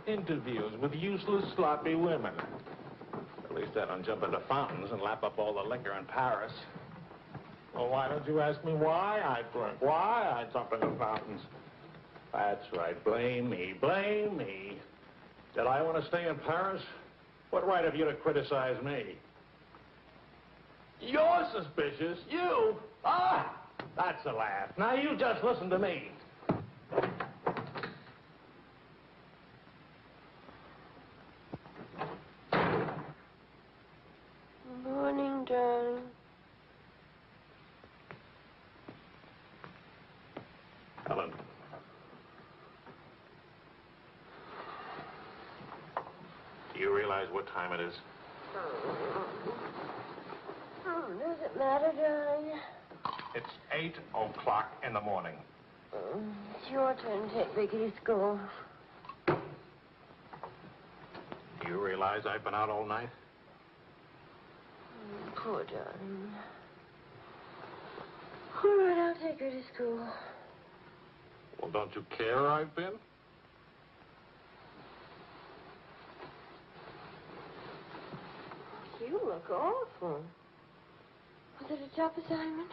Interviews with useless, sloppy women. At least I don't jump into fountains and lap up all the liquor in Paris. Well, why don't you ask me why I drink? Why I jump into fountains? That's right. Blame me. Blame me. Did I want to stay in Paris? What right have you to criticize me? You're suspicious. You? Ah! That's a laugh. Now you just listen to me. Morning, darling. Helen. Do you realize what time it is? Does it matter, darling? It's 8 o'clock in the morning. It's your turn to take Vicky to school. Do you realize I've been out all night? Poor darling. All right, I'll take her to school. Well, don't you care I've been? You look awful. Was it a tough assignment?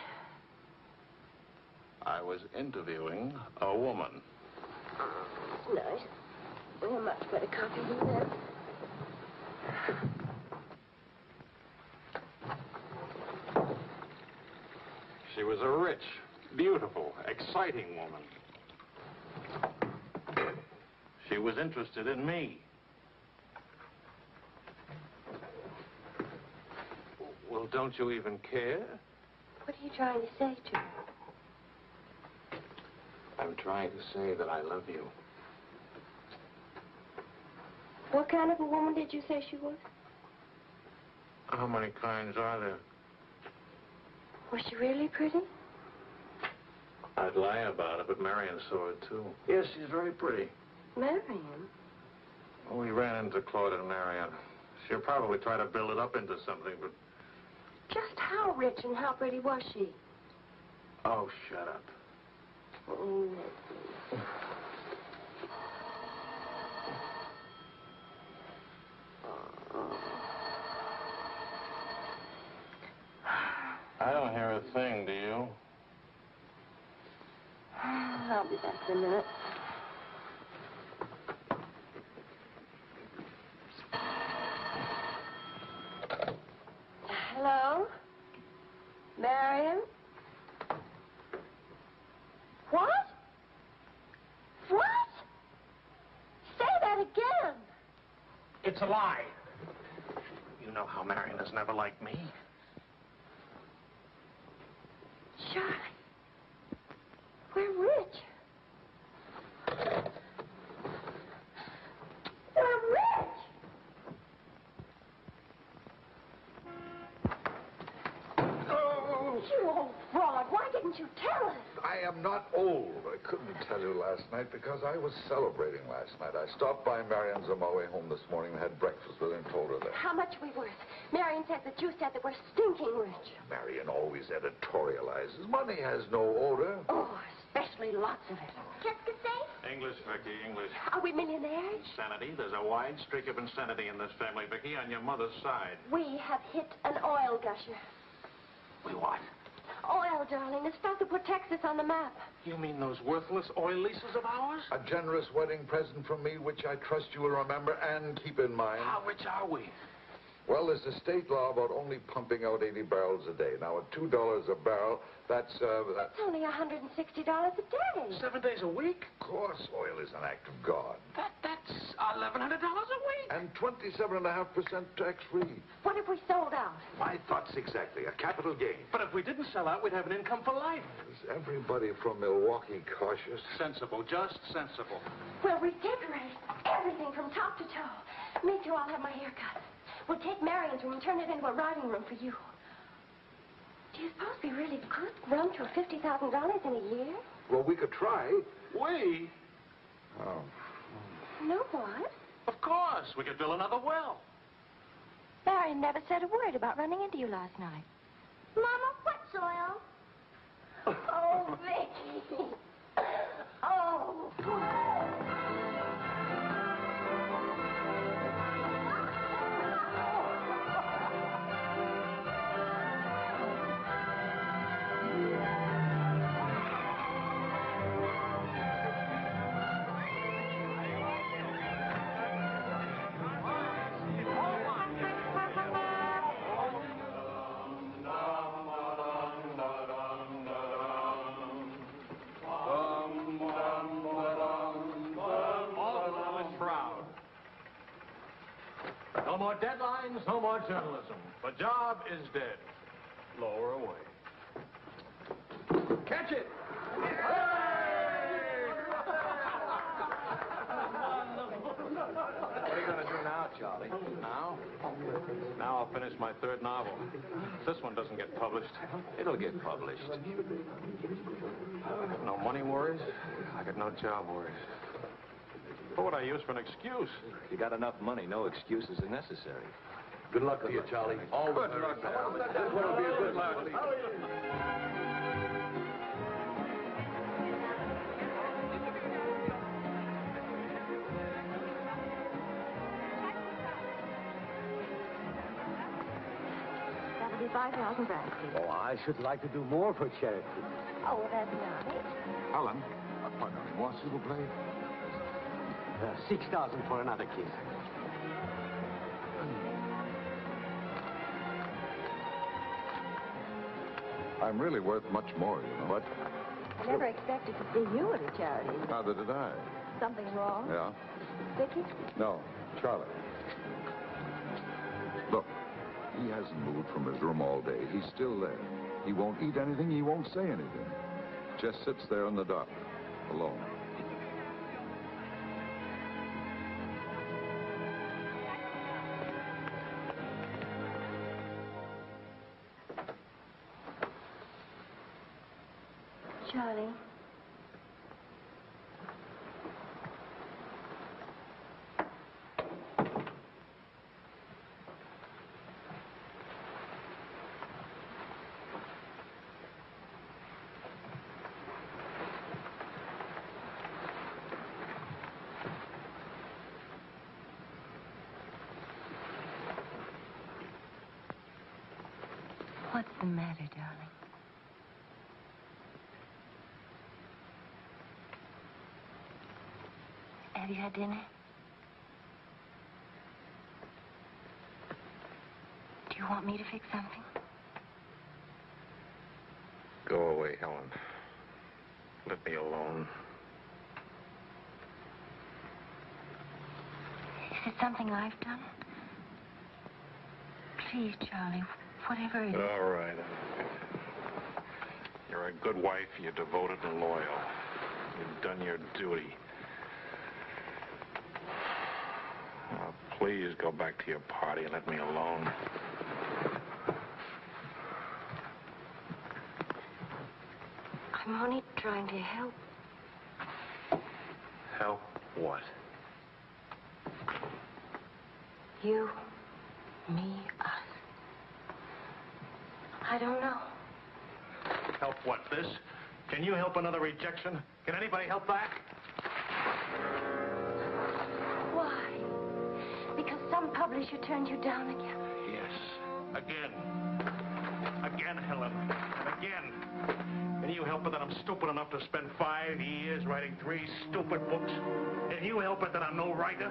I was interviewing a woman. Nice. Well, much better copy than that. She was a rich, beautiful, exciting woman. She was interested in me. Well, don't you even care? What are you trying to say to her? I'm trying to say that I love you. What kind of a woman did you say she was? How many kinds are there? Was she really pretty? I'd lie about it, but Marion saw it, too. Yes, she's very pretty. Marion? Well, we ran into Claude and Marion. She'll probably try to build it up into something, but... Just how rich and how pretty was she? Oh, shut up. Oh, I don't hear a thing, do you? I'll be back in a minute. Hello? Marion? What? What? Say that again. It's a lie. You know how Marion has never liked me. Charlie, we're rich. We're rich. didn't you tell us? I am not old. I couldn't tell you last night because I was celebrating last night. I stopped by Marion's on my way home this morning and had breakfast with her and told her that. How much are we worth? Marion said that you said that we're stinking rich. Marion always editorializes. Money has no odor. Oh, especially lots of it. Qu'est-ce que c'est? English, Vicky, English. Are we millionaires? Insanity. There's a wide streak of insanity in this family, Vicky, on your mother's side. We have hit an oil gusher. We what? Oil, darling. The stuff that put Texas on the map. You mean those worthless oil leases of ours? A generous wedding present from me, which I trust you will remember and keep in mind. How rich are we? Well, there's a state law about only pumping out 80 barrels a day. Now, at $2 a barrel, that's only $160 a day. 7 days a week? Of course, oil is an act of God. That's $1,100 a week. And 27.5% tax-free. What if we sold out? My thoughts exactly. A capital gain. But if we didn't sell out, we'd have an income for life. Is everybody from Milwaukee cautious? Sensible, just sensible. We'll redecorate everything from top to toe. Me too, I'll have my hair cut. We'll take Marion's room and turn it into a riding room for you. Do you suppose we really could run through $50,000 in a year? Well, we could try. We? Oh. No, what? Of course. We could drill another well. Marion never said a word about running into you last night. Mama, what's oil? Oh, Vicky. Oh. No more deadlines, no more journalism. The job is dead. Lower away. Catch it! What are you going to do now, Charlie? Now? Now I'll finish my third novel. This one doesn't get published. It'll get published. I got no money worries. I got no job worries. What would I use for an excuse? If you got enough money, no excuses are necessary. Good luck to you, Charlie. All good luck. This one will be a good luck. That'll be 5,000 francs. Oh, I should like to do more for charity. Oh, well, that's nice. Helen, pardonnez-moi, s'il vous plaît. 6,000 for another kid. I'm really worth much more, you know. What? I never expected to see you at a charity. Neither did I. Something wrong? Yeah? Vicky? No, Charlie. Look, he hasn't moved from his room all day. He's still there. He won't eat anything. He won't say anything. Just sits there in the dark, alone. Charlie. What's the matter, darling? Have you had dinner? Do you want me to fix something? Go away, Helen. Let me alone. Is it something I've done? Please, Charlie, whatever it is. All right. You're a good wife. You're devoted and loyal. You've done your duty. Now, please go back to your party and let me alone. I'm only trying to help. Help what? You, me, us. I don't know. Help what, this? Can you help another rejection? Can anybody help that? Why? Because some publisher turned you down again? Yes. Again. Again, Helen. Again. Can you help it that I'm stupid enough to spend 5 years writing 3 stupid books? Can you help it that I'm no writer?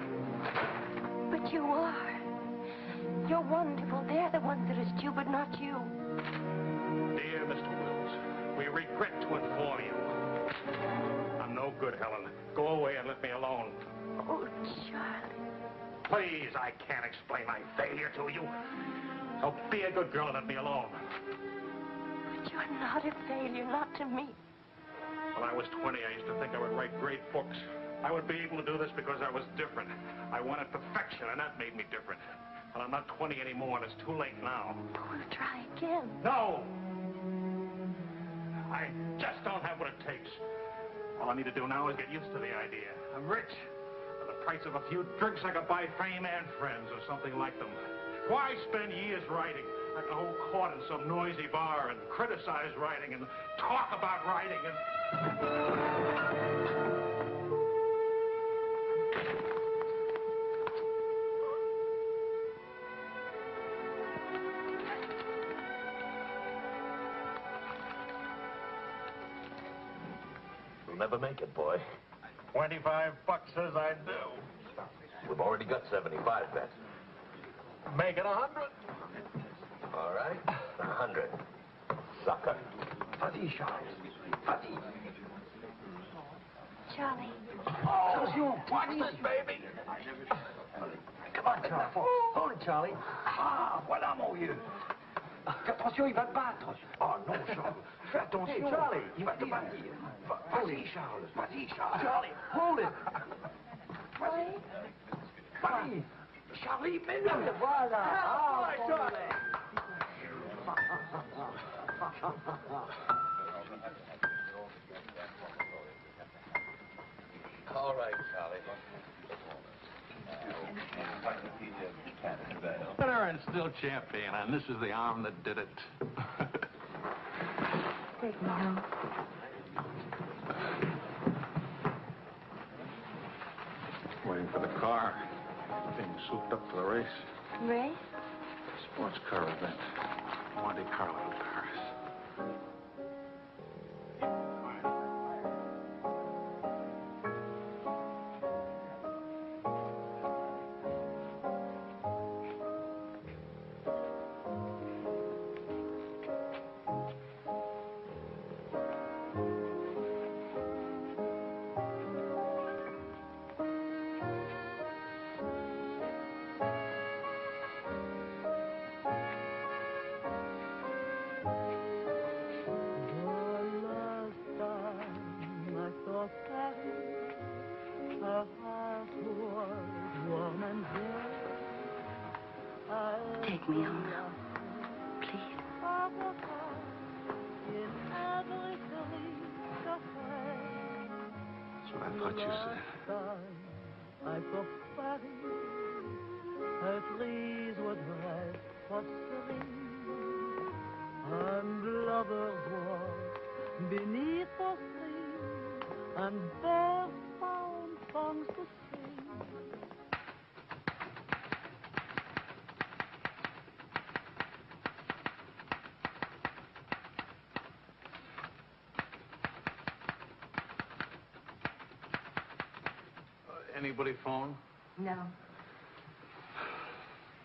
But you are. You're wonderful. They're the ones that are stupid, not you. Dear Mr. Wills, we regret to inform you. I'm no good, Helen. Go away and let me alone. Oh, Charlie. Please, I can't explain my failure to you. So be a good girl and let me alone. But you're not a failure, not to me. When I was 20, I used to think I would write great books. I would be able to do this because I was different. I wanted perfection, and that made me different. But I'm not 20 anymore, and it's too late now. We'll try again. No! I just don't have what it takes. All I need to do now is get used to the idea. I'm rich. For the price of a few drinks, I could buy fame and friends or something like them. Why spend years writing? I could hold court in some noisy bar and criticize writing and talk about writing and... You'll never make it, boy. $25 says I do. We've already got 75 bet. Make it 100. All right, 100. Sucker. Vas-y, Charles. Vas-y. Charlie. Attention, watch this, baby. Come on, Charlie. Hold it, Charlie. Ah, voilà, mon vieux. Attention, il va te battre. Oh, non, Charles. Fais attention. Hey, Charlie. Il va te bâtir. Vas-y, Charles. Vas-y, Charles. Charlie, hold it. Vas-y. Vas-y. Charlie, mais non. Voilà. Ah, Charlie. All right, Charlie. Winner and still champion, and this is the arm that did it. Take me home. Waiting for the car. Being souped up for the race. Ray? Sports car event. Monte Carlo, Paris. Take me home now, please. That's what I thought you said. Anybody phone? No.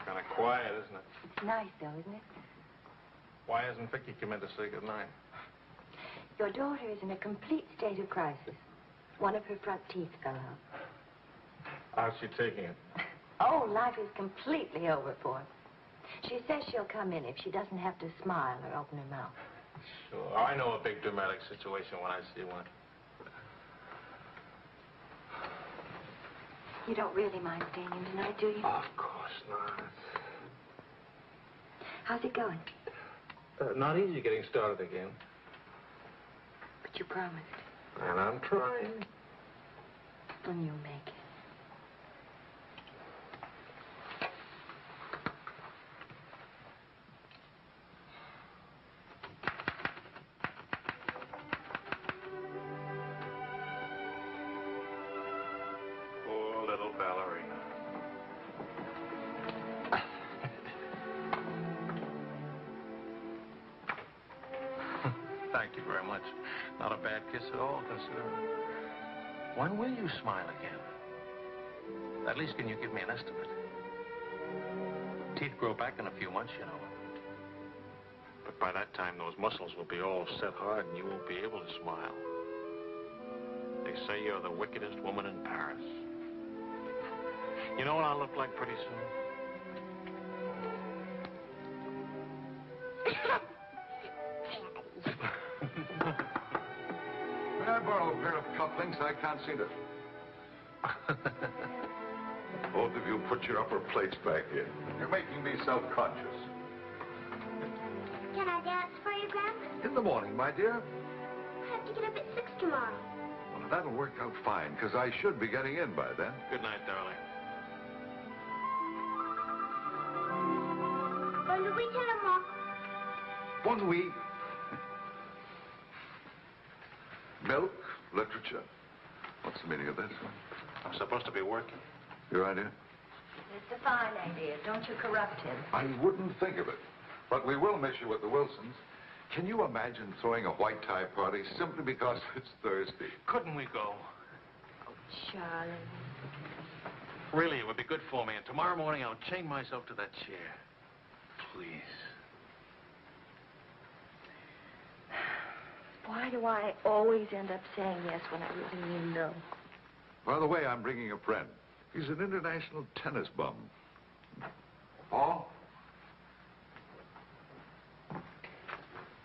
Kind of quiet, isn't it? Nice, though, isn't it? Why hasn't Vicky come in to say goodnight? Your daughter is in a complete state of crisis. One of her front teeth fell out. How's she taking it? Oh, life is completely over for her. She says she'll come in if she doesn't have to smile or open her mouth. Sure. I know a big dramatic situation when I see one. You don't really mind staying in tonight, do you? Of course not. How's it going? Not easy getting started again. But But you promised. And I'm trying. When you make it. Poor little ballerina. Thank you very much. Not a bad kiss at all, considering. When will you smile again? At least can you give me an estimate? Teeth grow back in a few months, you know. But by that time, those muscles will be all set hard and you won't be able to smile. They say you're the wickedest woman in Paris. You know what I'll look like pretty soon? May I borrow a pair of cufflinks? I can't seem to... Both of you put your upper plates back in. You're making me self-conscious. Can I dance for you, Grandpa? In the morning, my dear. I have to get up at 6 tomorrow. Well, that'll work out fine, because I should be getting in by then. Good night, darling. Bonne nuit, maman. Bon nuit. Milk, literature. What's the meaning of this? I'm supposed to be working. Your idea? It's a fine idea. Don't you corrupt him. I wouldn't think of it. But we will miss you at the Wilsons. Can you imagine throwing a white tie party simply because it's Thursday? Couldn't we go? Oh, Charlie. Really, it would be good for me. And tomorrow morning, I'll chain myself to that chair. Please. Why do I always end up saying yes when I really mean no? By the way, I'm bringing a friend. He's an international tennis bum. Paul?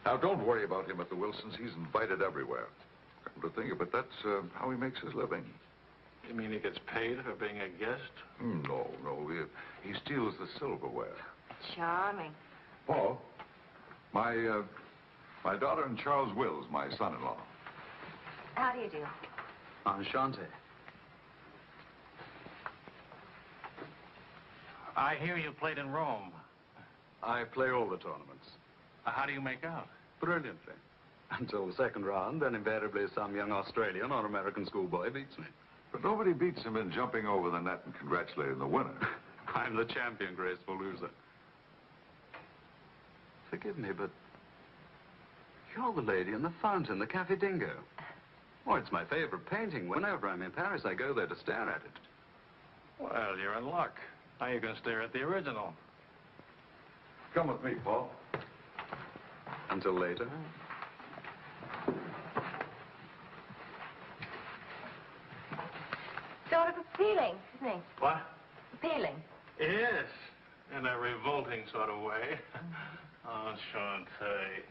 Now, don't worry about him at the Wilsons. He's invited everywhere. Come to think of it, that's how he makes his living. You mean he gets paid for being a guest? No. He steals the silverware. Charming. Paul, my daughter and Charles Wills, my son-in-law. How do you do? Enchanté. I hear you played in Rome. I play all the tournaments. How do you make out? Brilliantly. Until the second round, then invariably some young Australian or American schoolboy beats me. But nobody beats him in jumping over the net and congratulating the winner. I'm the champion graceful loser. Forgive me, but you're the lady in the fountain, the Café Dingo. Oh, it's my favorite painting. Whenever I'm in Paris, I go there to stare at it. Well, you're in luck. Now you can stare at the original. Come with me, Paul. Until later. Sort of appealing, isn't he? What? Appealing. Yes, in a revolting sort of way. Enchanté.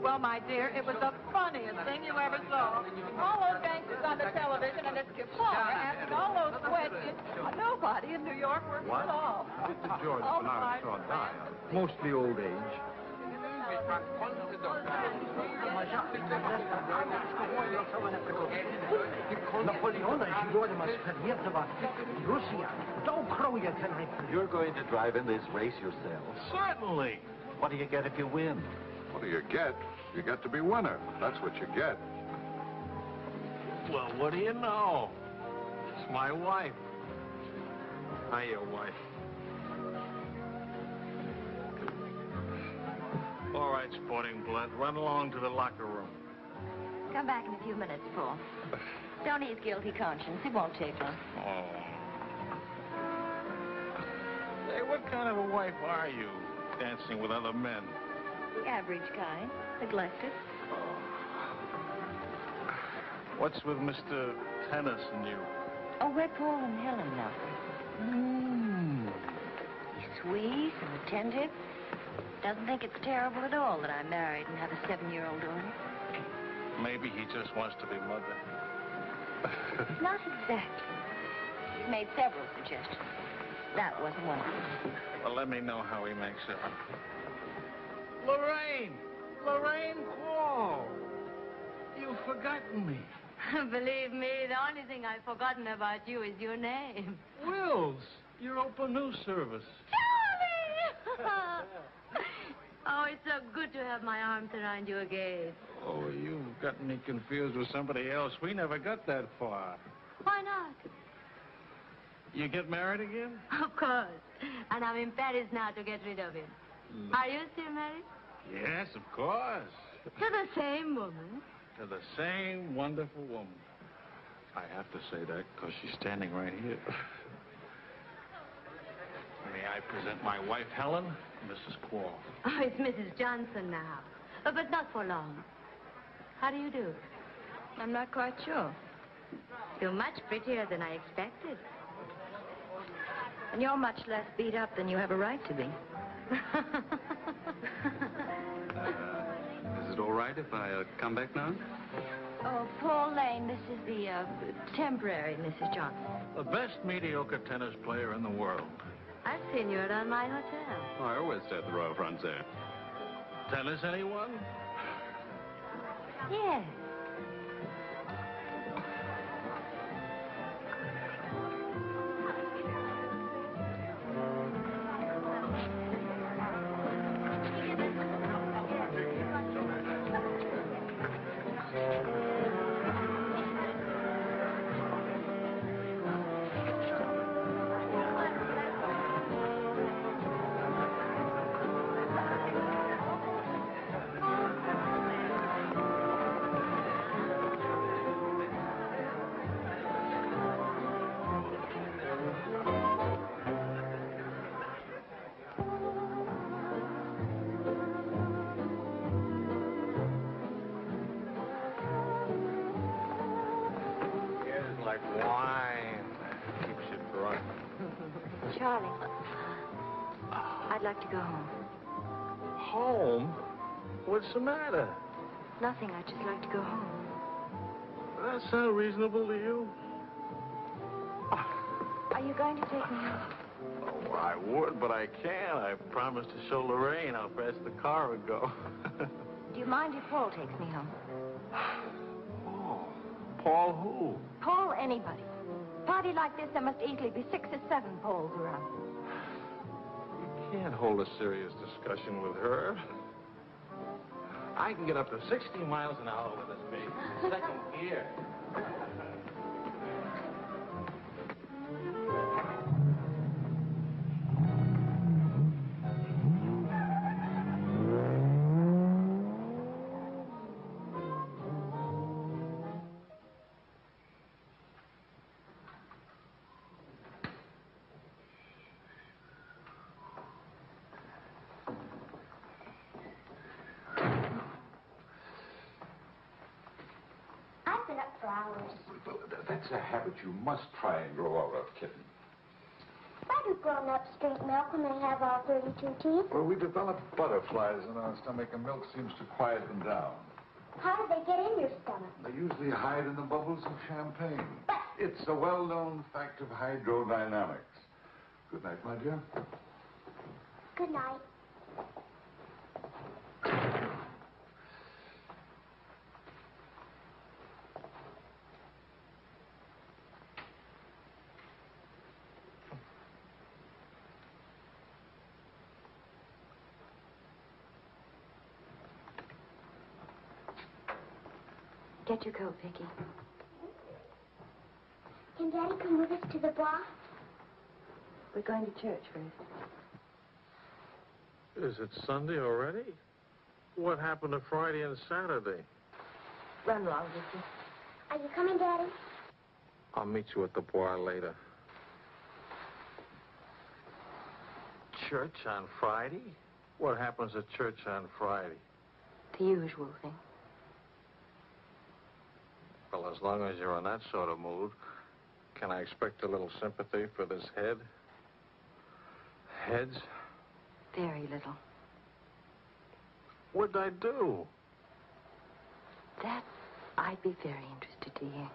Well, my dear, it was the funniest thing you ever saw. All those gangsters on the television and this Kefauver asking all those questions. Nobody in New York works at all. Mr. George All Bernard the saw die. Mostly old age. You're going to drive in this race yourself? Certainly. What do you get if you win? What do you get? You get to be winner. That's what you get. Well, what do you know? It's my wife. Hiya, wife. All right, sporting blood. Run along to the locker room. Come back in a few minutes, Paul. Don't ease guilty conscience. It won't take long. Oh. Say, what kind of a wife are you, dancing with other men? The average kind. Neglected. What's with Mr. Tennis and you? Oh, we're Paul and Helen now. He's sweet and attentive. Doesn't think it's terrible at all that I'm married and have a 7-year-old daughter. Maybe he just wants to be mother. Not exactly. He's made several suggestions. That wasn't one of them. Well, let me know how he makes it. Lorraine! Lorraine Quall! You've forgotten me. Believe me, the only thing I've forgotten about you is your name. Wills, your open news service. Charlie! Oh, it's so good to have my arms around you again. Oh, you've got me confused with somebody else. We never got that far. Why not? You get married again? Of course. And I'm in Paris now to get rid of him. Are you still married? Yes, of course. To the same woman. To the same wonderful woman. I have to say that because she's standing right here. May I present my wife, Helen, Mrs. Quall. Oh, it's Mrs. Johnson now. But not for long. How do you do? I'm not quite sure. You're much prettier than I expected. And you're much less beat up than you have a right to be. Is it all right if I come back now? Oh, Paul Lane, this is the temporary Mrs. Johnson. The best mediocre tennis player in the world. I've seen you around my hotel. Oh, I always stay at the Royal Frontier. Tennis, anyone? Yes. Like wine. Keeps you drunk. Charlie, I'd like to go home. Home? What's the matter? Nothing. I'd just like to go home. That sound reasonable to you? Are you going to take me home? Oh, I would, but I can't. I promised to show Lorraine how fast the car would go. Do you mind if Paul takes me home? Oh, Paul who? Paul anybody. Party like this, there must easily be 6 or 7 Pauls around. You can't hold a serious discussion with her. I can get up to 60 miles an hour with this baby. Second gear. I've been up for hours. Well, that's a habit you must try and grow out of, kitten. Why do grown-ups drink milk when they have all 32 teeth? Well, we develop butterflies in our stomach, and milk seems to quiet them down. How do they get in your stomach? They usually hide in the bubbles of champagne. It's a well-known fact of hydrodynamics. Good night, my dear. Good night. Get your coat, Vicky. Can Daddy come with us to the bar? We're going to church first. Is it Sunday already? What happened to Friday and Saturday? Run along, Vicky. Are you coming, Daddy? I'll meet you at the bar later. Church on Friday? What happens at church on Friday? The usual thing. Well, as long as you're in that sort of mood, can I expect a little sympathy for this head? Heads? Very little. What'd I do? That I'd be very interested to hear.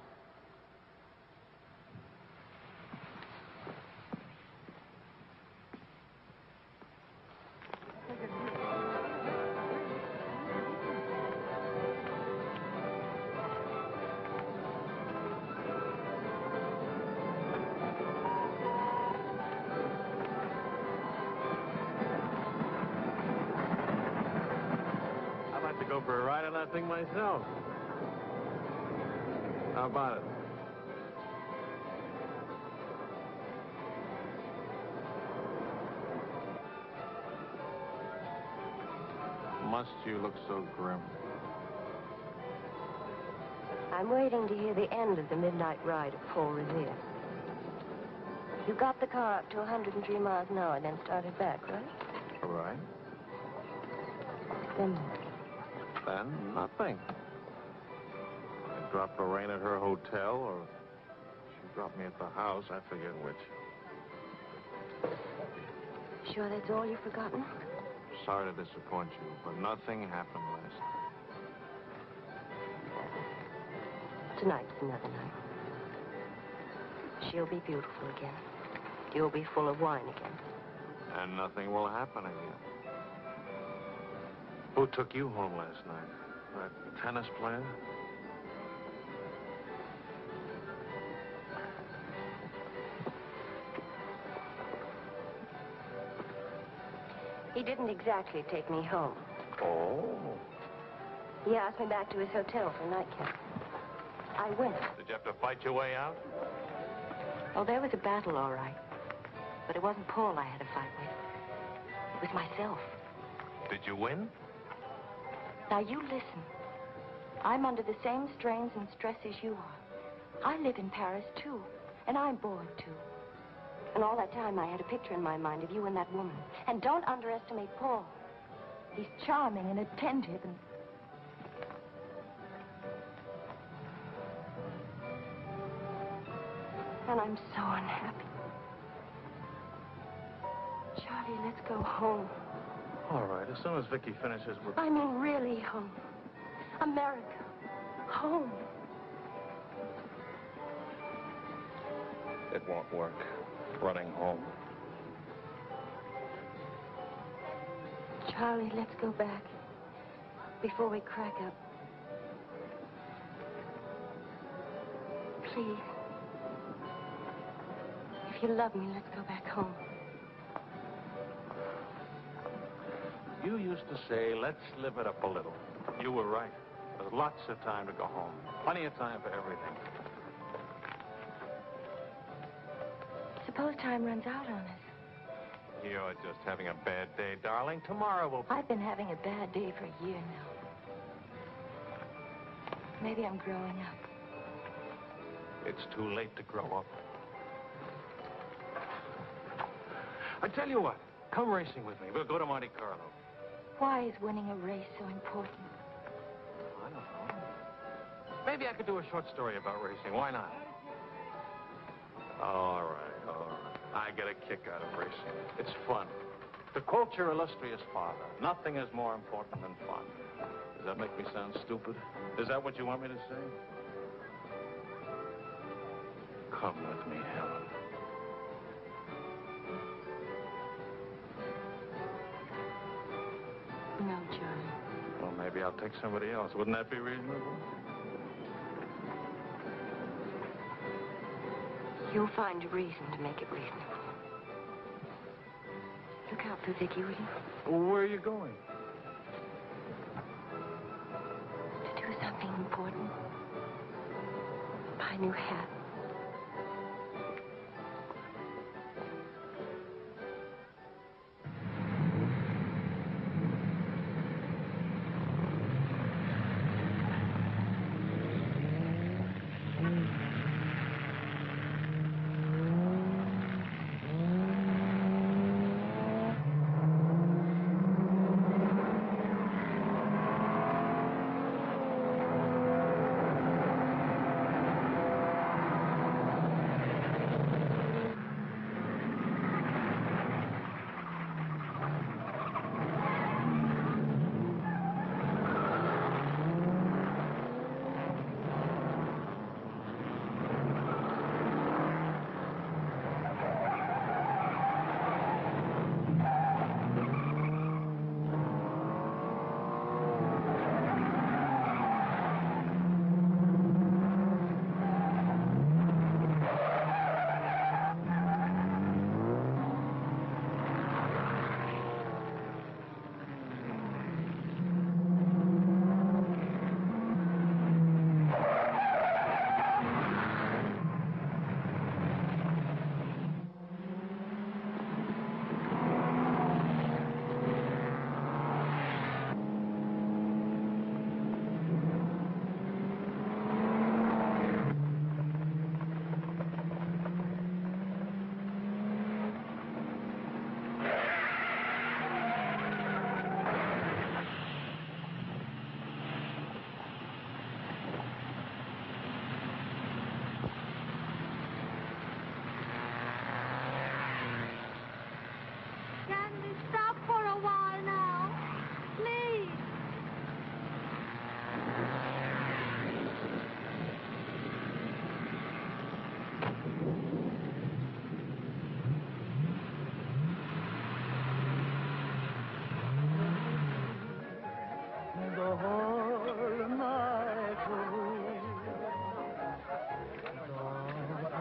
I'd like to go for a ride on that thing myself. How about it? Must you look so grim? I'm waiting to hear the end of the midnight ride of Paul Revere. You got the car up to 103 miles an hour, then started back, right? All right. Then what? Then nothing. I dropped Lorraine at her hotel, or she dropped me at the house. I forget which. Sure that's all you've forgotten? Sorry to disappoint you, but nothing happened last night. Tonight's another night. She'll be beautiful again. You'll be full of wine again. And nothing will happen again. Who took you home last night? That tennis player? He didn't exactly take me home. Oh. He asked me back to his hotel for a nightcap. I went. Did you have to fight your way out? Oh, there was a battle, all right. But it wasn't Paul I had to fight with. It was myself. Did you win? Now, you listen. I'm under the same strains and stress as you are. I live in Paris, too. And I'm bored, too. And all that time, I had a picture in my mind of you and that woman. And don't underestimate Paul. He's charming and attentive and... And I'm so unhappy. Charlie, let's go home. All right, as soon as Vicky finishes with... I mean, really home. America. Home. It won't work. Running home. Charlie, let's go back. Before we crack up. Please. If you love me, let's go back home. You used to say, let's live it up a little. You were right. There's lots of time to go home. Plenty of time for everything. Suppose time runs out on us. You're just having a bad day, darling. Tomorrow will... I've been having a bad day for a year now. Maybe I'm growing up. It's too late to grow up. I tell you what, come racing with me. We'll go to Monte Carlo. Why is winning a race so important? I don't know. Maybe I could do a short story about racing. Why not? All right, all right. I get a kick out of racing. It's fun. To quote your illustrious father, nothing is more important than fun. Does that make me sound stupid? Is that what you want me to say? Come with me, Helen. No, Charlie. Well, maybe I'll take somebody else. Wouldn't that be reasonable? You'll find a reason to make it reasonable. Look out for Vicky, will you? Well, where are you going? To do something important. Buy a new hat.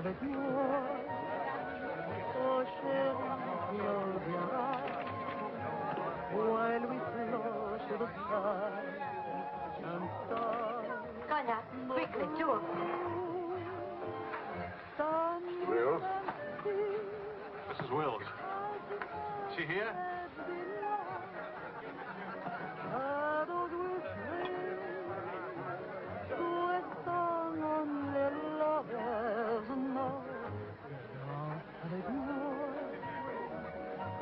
avec moi. Oh chérie, Claude viendra. While we float to the sky and stars. Go on now, quickly, two of them. Wills? Mrs. Wills. Is she here?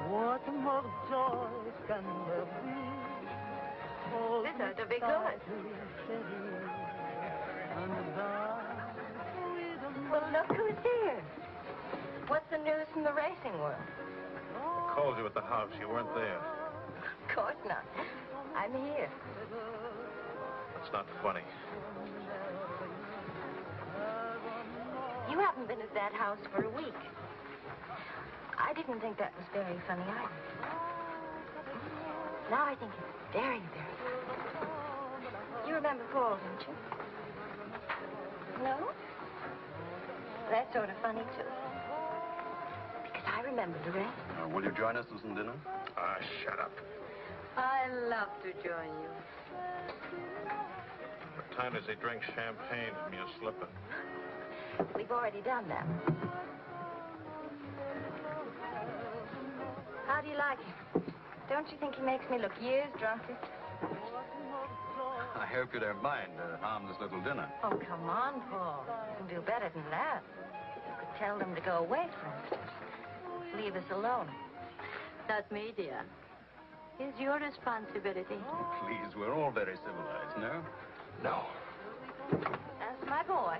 What more joy can there be? This ought to be good. Well, look who's here. What's the news from the racing world? I called you at the house. You weren't there. Of course not. I'm here. It's not funny. You haven't been at that house for a week. I didn't think that was very funny either. Now I think it's very, very funny. You remember Paul, don't you? No? That's sort of funny, too. Because I remember the rest. Will you join us for some dinner? Ah, shut up. I love to join you. What time does he drink champagne with me a slipper? We've already done that. How do you like him? Don't you think he makes me look years drunker? I hope you don't mind a harmless little dinner. Oh, come on, Paul. You can do better than that. You could tell them to go away, for instance. Leave us alone. Not me, dear. It's your responsibility. Please, we're all very civilized, no? No. That's my boy.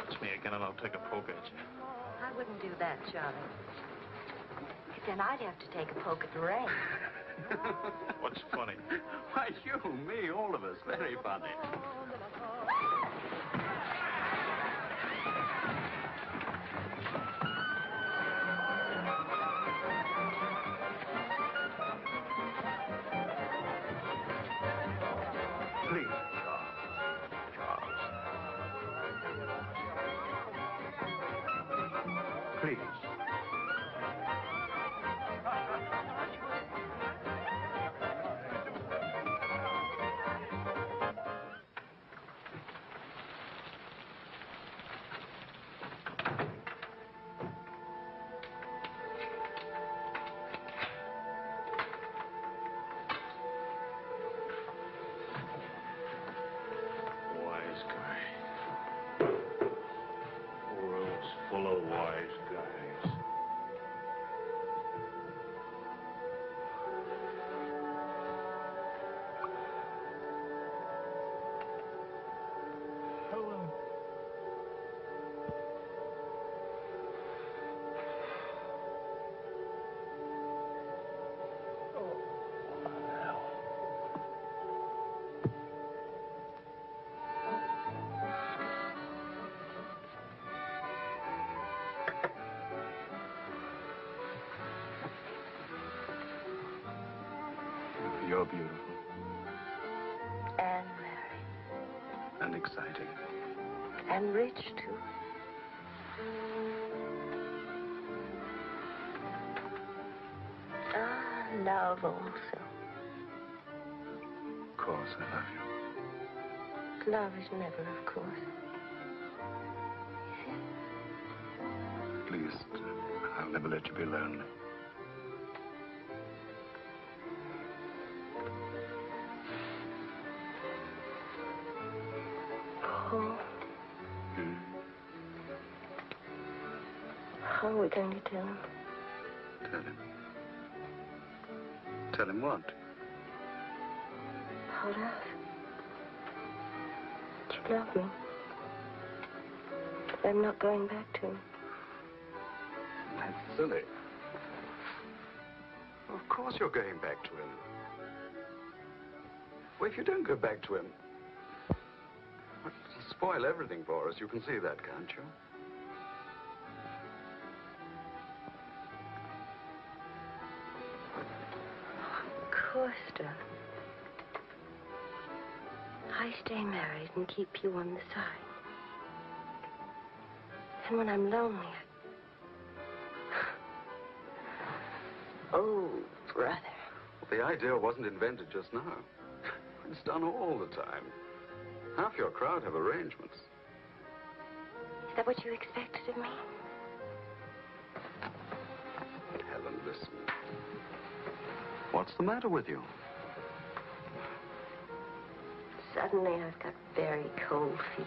It's me again, and I'll take a poke at you. I wouldn't do that, Charlie. Then I'd have to take a poke at Lorraine. What's funny? Why, you, me, all of us. Very funny. Please, Charles. Please. Wise guy. World's full of wise guys. Helen. You're beautiful. And married. And exciting. And rich, too. Ah, love also. Of course, I love you. Love is never, of course. Please, I'll never let you be lonely. Paul. How are we going to tell him? Tell him. Tell him what? About us. That you love me. That I'm not going back to him. That's silly. Of course you're going back to him. Well, if you don't go back to him, it'll spoil everything for us. You can see that, can't you? Of course, darling. I stay married and keep you on the side. Even when I'm lonely. Oh, brother. Well, the idea wasn't invented just now. It's done all the time. Half your crowd have arrangements. Is that what you expected of me? But Helen, listen. What's the matter with you? Suddenly, I've got very cold feet.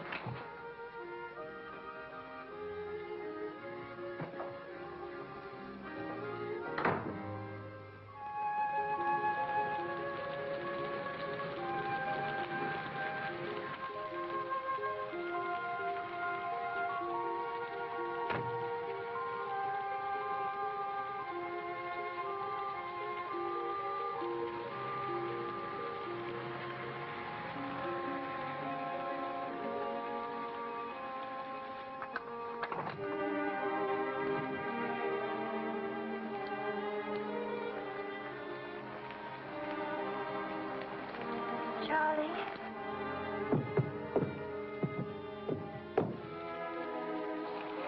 Charlie?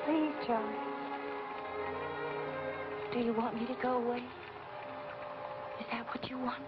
Please, Charlie. Do you want me to go away? Is that what you want?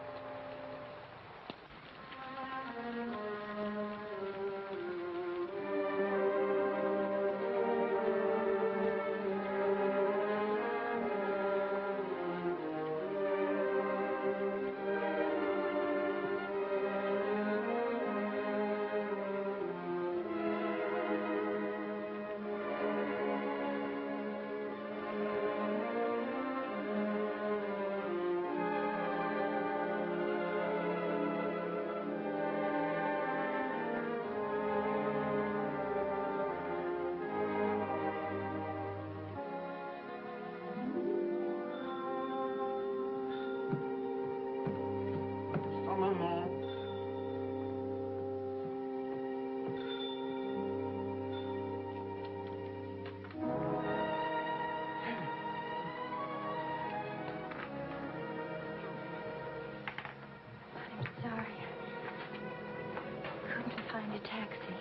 Find a taxi.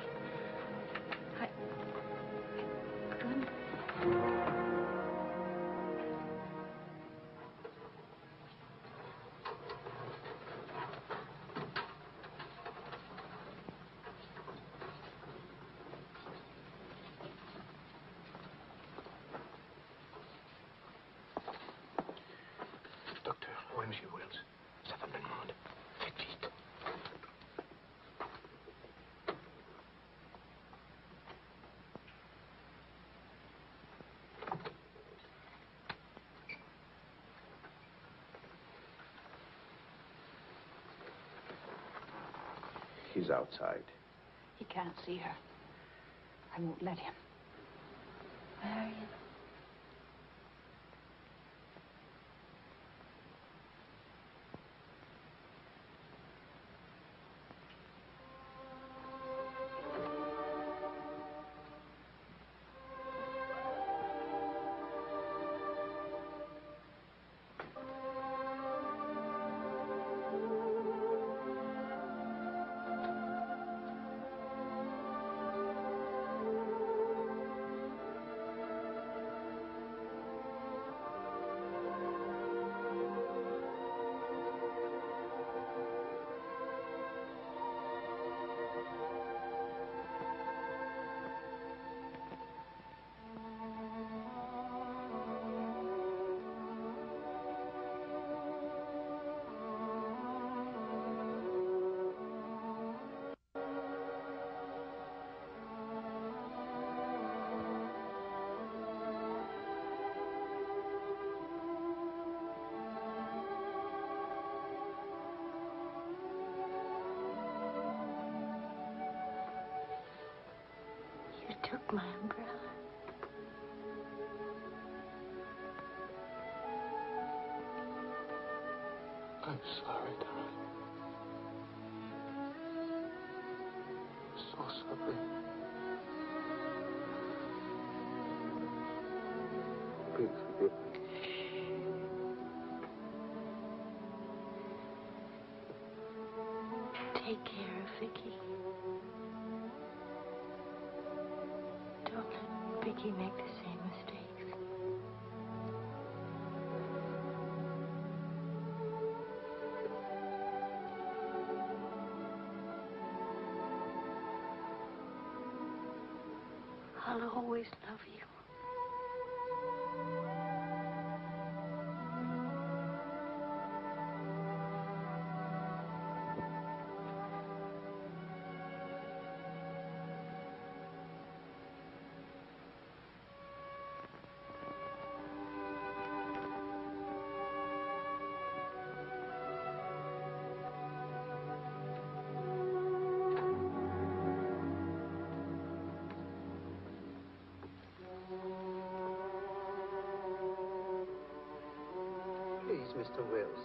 I couldn't. Docteur, OMG Wills. Ça va me demander. Faites vite. He's outside. He can't see her. I won't let him. Marion. You took my umbrella. I'm sorry, darling. So sorry. Please forgive me. Take care of Vicky. Don't let Vicky Vicky make the same mistakes. I'll always love you. Please, Mr. Wills.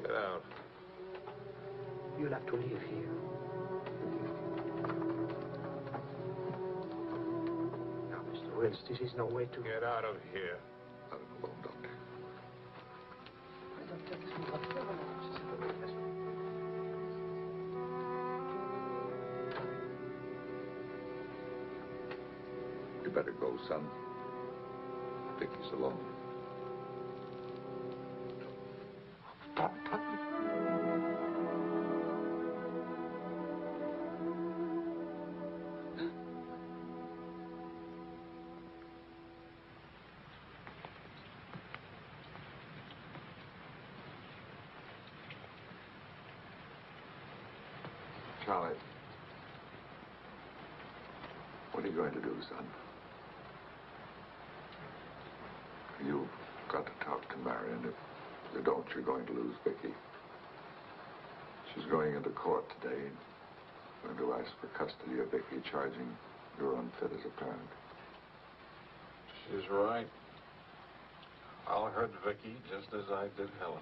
Get out. You'll have to leave here. Now, Mr. Wills, this is no way to... Get out of here. Let him alone, Doctor. You better go, son. Vicky's alone. Charlie, what are you going to do, son? You've got to talk to Marion. If you don't, you're going to lose Vicky. She's going into court today, going to ask for custody of Vicky, charging you're unfit as a parent. She's right. I'll hurt Vicky just as I did Helen.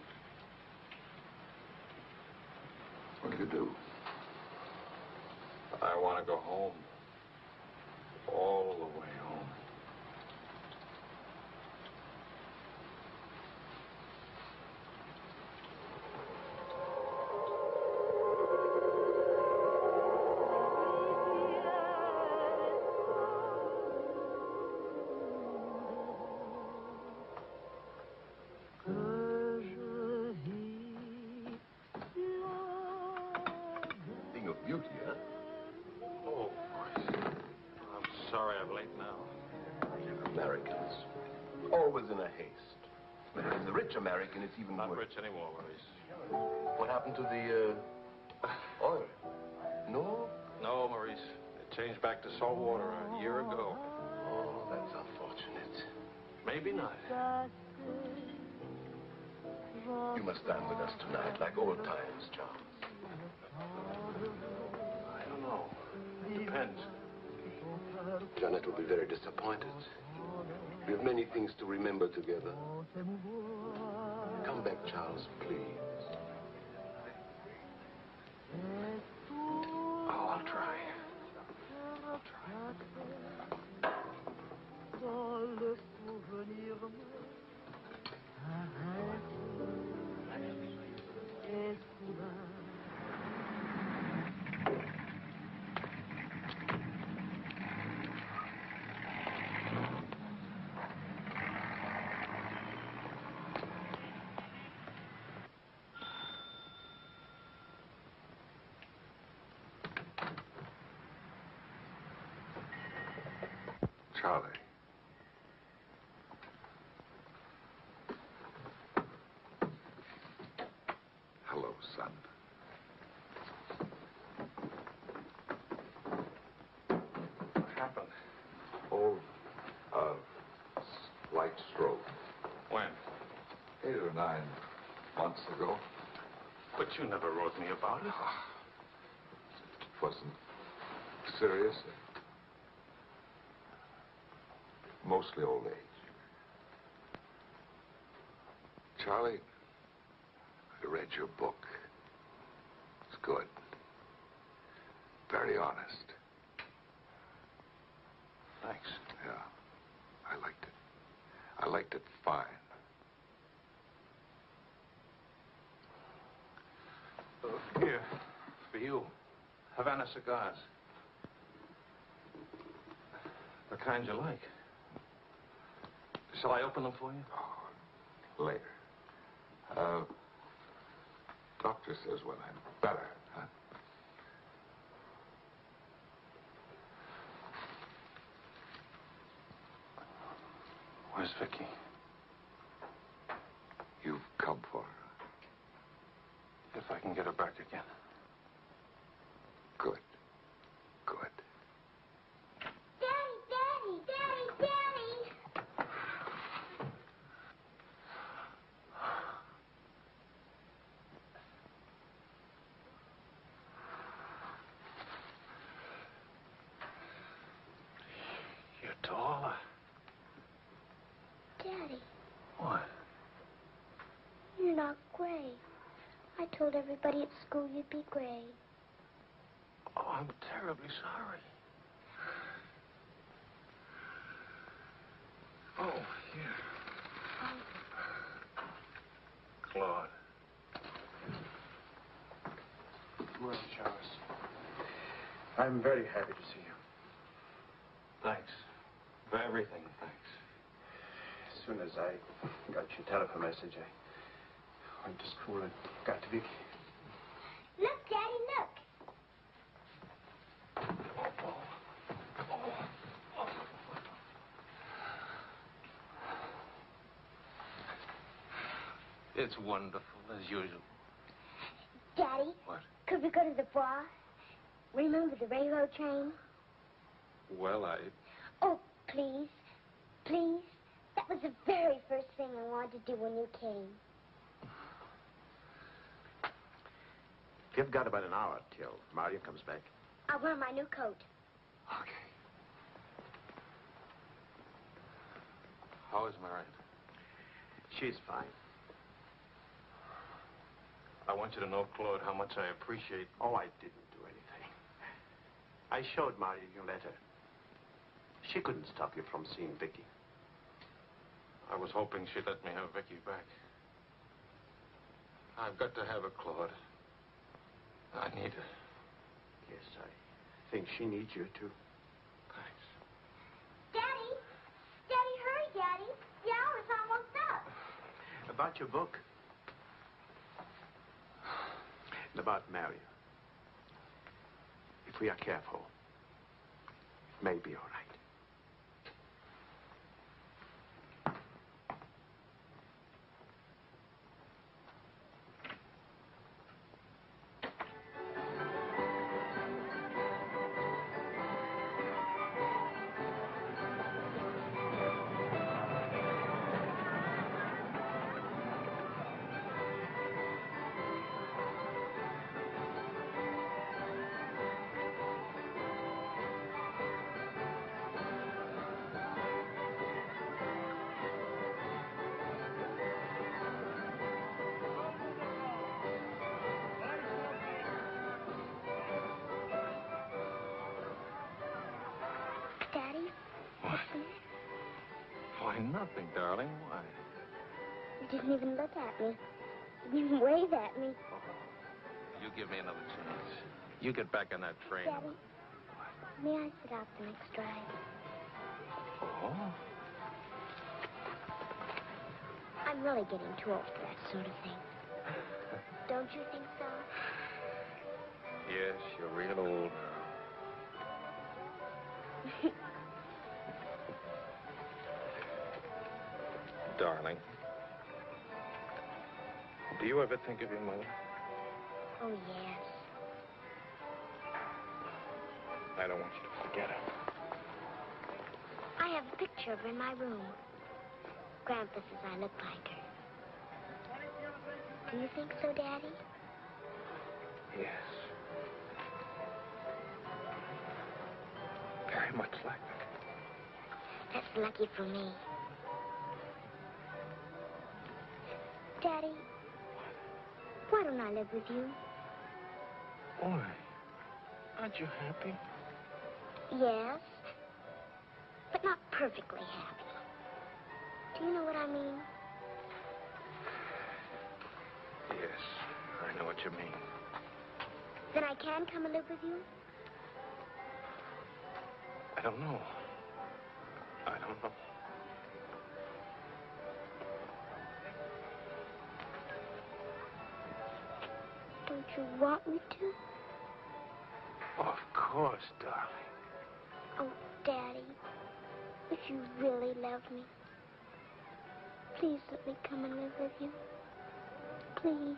What do you do? I want to go home. All the way home. Thing of beauty, huh? Oh, I'm sorry I'm late now. Americans. Always in a haste. But if it's the rich American, it's even Not worse. rich anymore, Maurice. What happened to the, oil? No? No, Maurice. It changed back to salt water a year ago. Oh, that's unfortunate. Maybe not. You must stand with us tonight, like old times, John. I don't know. It depends. Janet will be very disappointed. We have many things to remember together. Come back, Charles, please. Oh, I'll try. Charlie. Hello, son. What happened? Oh, slight stroke. When? 8 or 9 months ago. But you never wrote me about it. It wasn't serious. Mostly old age. Charlie, I read your book. It's good. Very honest. Thanks. Yeah, I liked it. I liked it fine. Here, for you. Havana cigars. The kind you like. Shall I open them for you? Oh, later. Doctor says when I'm better, huh? Where's Vicky? You've come for her. If I can get her back again. Good. Good. Daddy, Daddy, Daddy, Daddy! You're taller. Daddy, What? you're not gray. I told everybody at school you'd be gray. Oh, I'm terribly sorry. Oh, here. Claude. Well, Charles, I'm very happy to see you. Thanks. For everything, thanks. As soon as I got your telephone message, I went to school and got to Vicky. Look, Daddy, look. It's wonderful, as usual. Daddy? What? Could we go to the bar? Remember the railroad train? Well, Oh, please. Please. That was the very first thing I wanted to do when you came. You've got about an hour till Mario comes back. I'll wear my new coat. Okay. How is Marion? She's fine. I want you to know, Claude, how much I appreciate... Oh, I didn't do anything. I showed Mario your letter. She couldn't stop you from seeing Vicky. I was hoping she'd let me have Vicky back. I've got to have her, Claude. I need her. Yes, I think she needs you, too. Thanks. Daddy! Daddy, hurry, Daddy. The hour's almost up. About your book. And about Mario. If we are careful, it may be all right. Daddy? What? Why, nothing, darling. Why? You didn't even look at me. Didn't even wave at me. You give me another chance. You get back on that train. Daddy, may I sit out the next drive? Oh? I'm really getting too old for that sort of thing. Don't you think so? Yes, you're real old now. Darling, do you ever think of your mother? Oh, yes. I don't want you to forget her. I have a picture of her in my room. Grandpa says I look like her. Do you think so, Daddy? Yes. Very much like it. That's lucky for me. Daddy, why don't I live with you? Boy, aren't you happy? Yes, but not perfectly happy. Do you know what I mean? Yes, I know what you mean. Then I can come and live with you? I don't know. I don't know. Don't you want me to? Of course, darling. Oh, Daddy, if you really love me, please let me come and live with you. Please.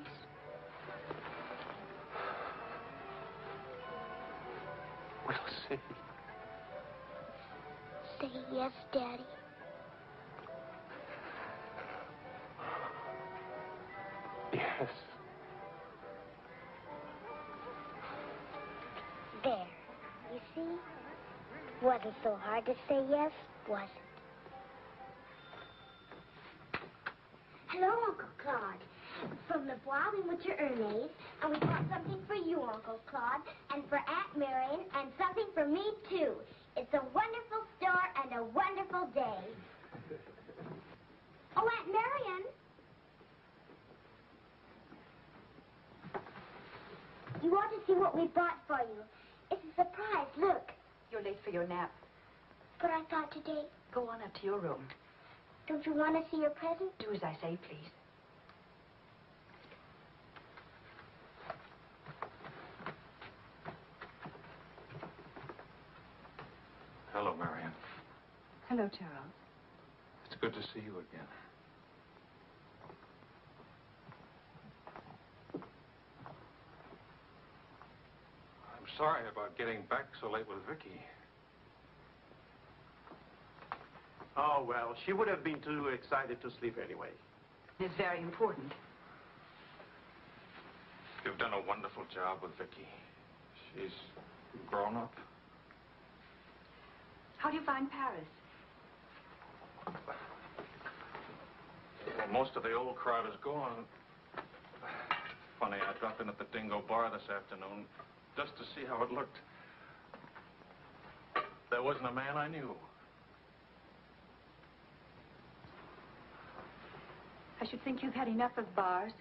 We'll see. Say yes, Daddy. Yes. There. You see? Wasn't so hard to say yes, was it? Hello, Uncle Claude. From the Bois, we went to Ernest, and we bought something for you, Uncle Claude, and for Aunt Marion, and something for me, too. It's a wonderful store and a wonderful day. Oh, Aunt Marion. You ought to see what we bought for you. It's a surprise, look. You're late for your nap. But I thought today... Go on up to your room. Don't you want to see your present? Do as I say, please. Hello, Marion. Hello, Charles. It's good to see you again. I'm sorry about getting back so late with Vicky. Oh, well, she would have been too excited to sleep anyway. It's very important. You've done a wonderful job with Vicky. She's grown up. How do you find Paris? Well, most of the old crowd is gone. Funny, I dropped in at the Dingo Bar this afternoon just to see how it looked. There wasn't a man I knew. I should think you've had enough of bars.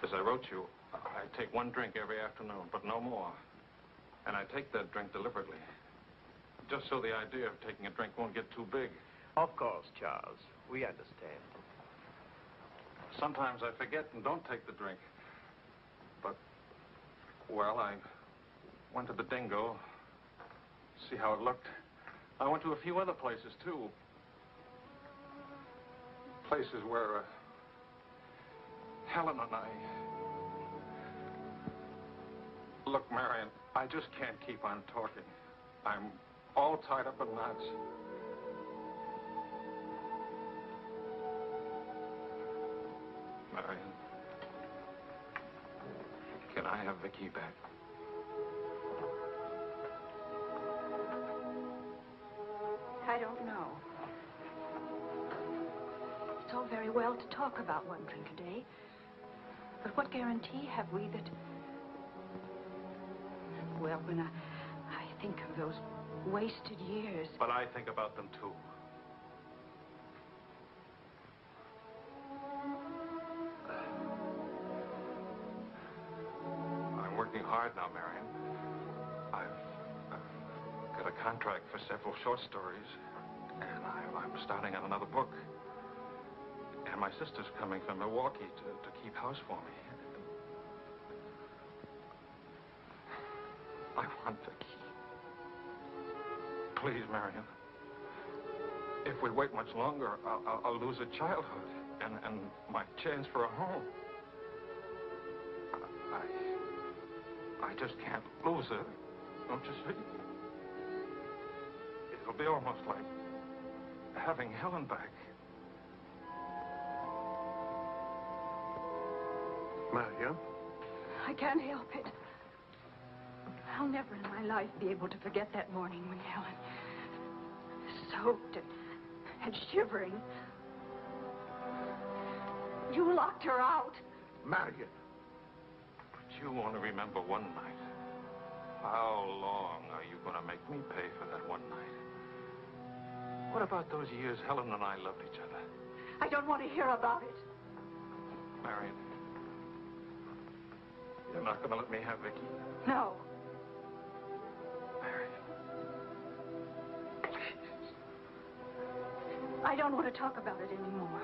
As I wrote you, I take one drink every afternoon, but no more. And I take that drink deliberately, just so the idea of taking a drink won't get too big. Of course, Charles. We understand. Sometimes I forget and don't take the drink. But, well, I went to the Dingo, see how it looked. I went to a few other places, too. Places where Helen and I... Look, Marion, I just can't keep on talking. I'm all tied up in knots. Marion, can I have Vicky back? I don't know. It's all very well to talk about one drink a day. But what guarantee have we that... Well, when I think of those wasted years... But I think about them, too. I'm working hard now, Marion. I've got a contract for several short stories, and I'm starting on another book. And my sister's coming from Milwaukee to keep house for me. I want Vicky. Please, Marion. If we wait much longer, I'll lose a childhood and my chance for a home. I just can't lose her. Don't you see? It'll be almost like having Helen back. Marion? I can't help it. I'll never in my life be able to forget that morning when Helen, soaked and shivering, you locked her out. Marion. But you only remember one night. How long are you going to make me pay for that one night? What about those years Helen and I loved each other? I don't want to hear about it. Marion, you're not going to let me have Vicky? No. I don't want to talk about it anymore.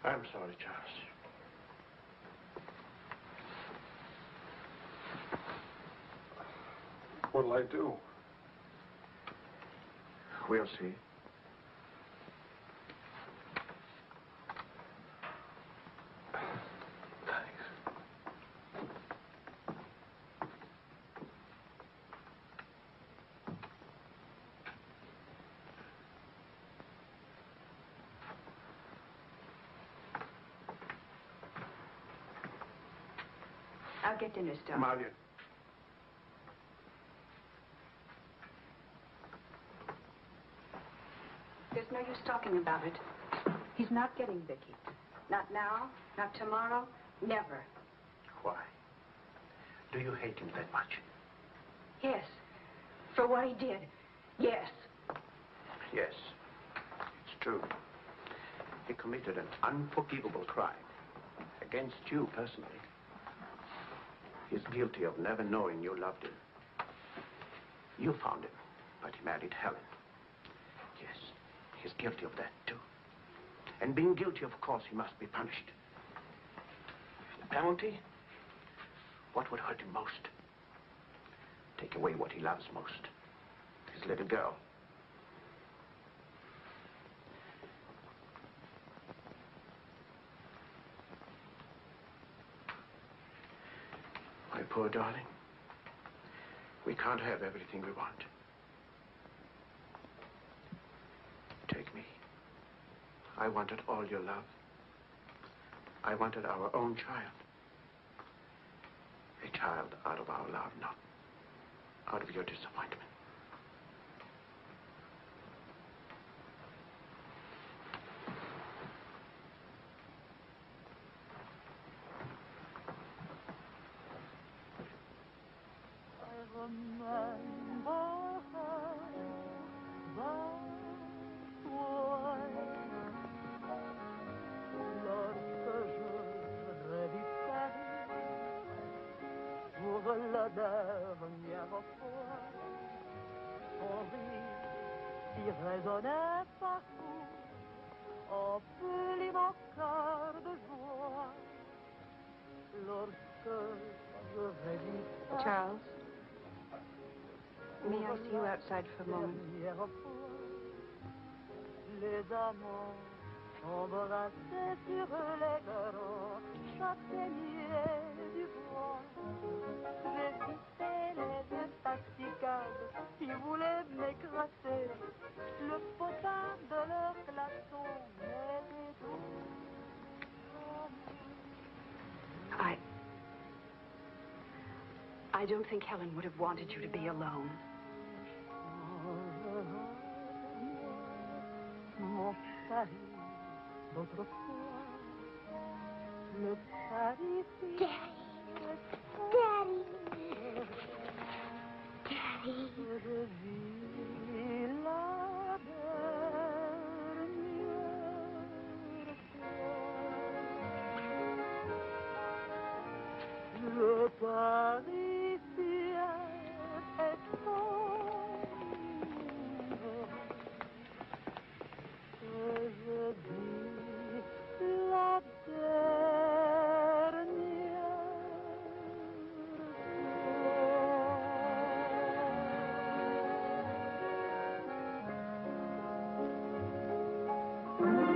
I'm sorry, Charles. What'll I do? We'll see. I'll get dinner started. Marion. There's no use talking about it. He's not getting Vicky. Not now, not tomorrow, never. Why? Do you hate him that much? Yes. For what he did. Yes. Yes. It's true. He committed an unforgivable crime. Against you, personally. He's guilty of never knowing you loved him. You found him, but he married Helen. Yes, he's guilty of that, too. And being guilty, of course, he must be punished. The penalty? What would hurt him most? Take away what he loves most. His little girl. My poor darling. We can't have everything we want. Take me. I wanted all your love. I wanted our own child. A child out of our love, not out of your disappointment. La dernière fois, son rire qui résonnait partout, emplit mon cœur de joie. Lorsque je révis Charles, may I see you outside for a moment? Les amants s'embrassaient sur les grands châtaigniers du bois. J'évitais les yeux tasticables qui voulaient m'écraser. Le potin de leur glaçon m'aidait doux. I don't think Helen would have wanted you to be alone. Mon Paris d'autrefois, le Paris. Daddy. Daddy. Je vis la dernière fois. Le Parisien est sombre. Je vis la dernière fois.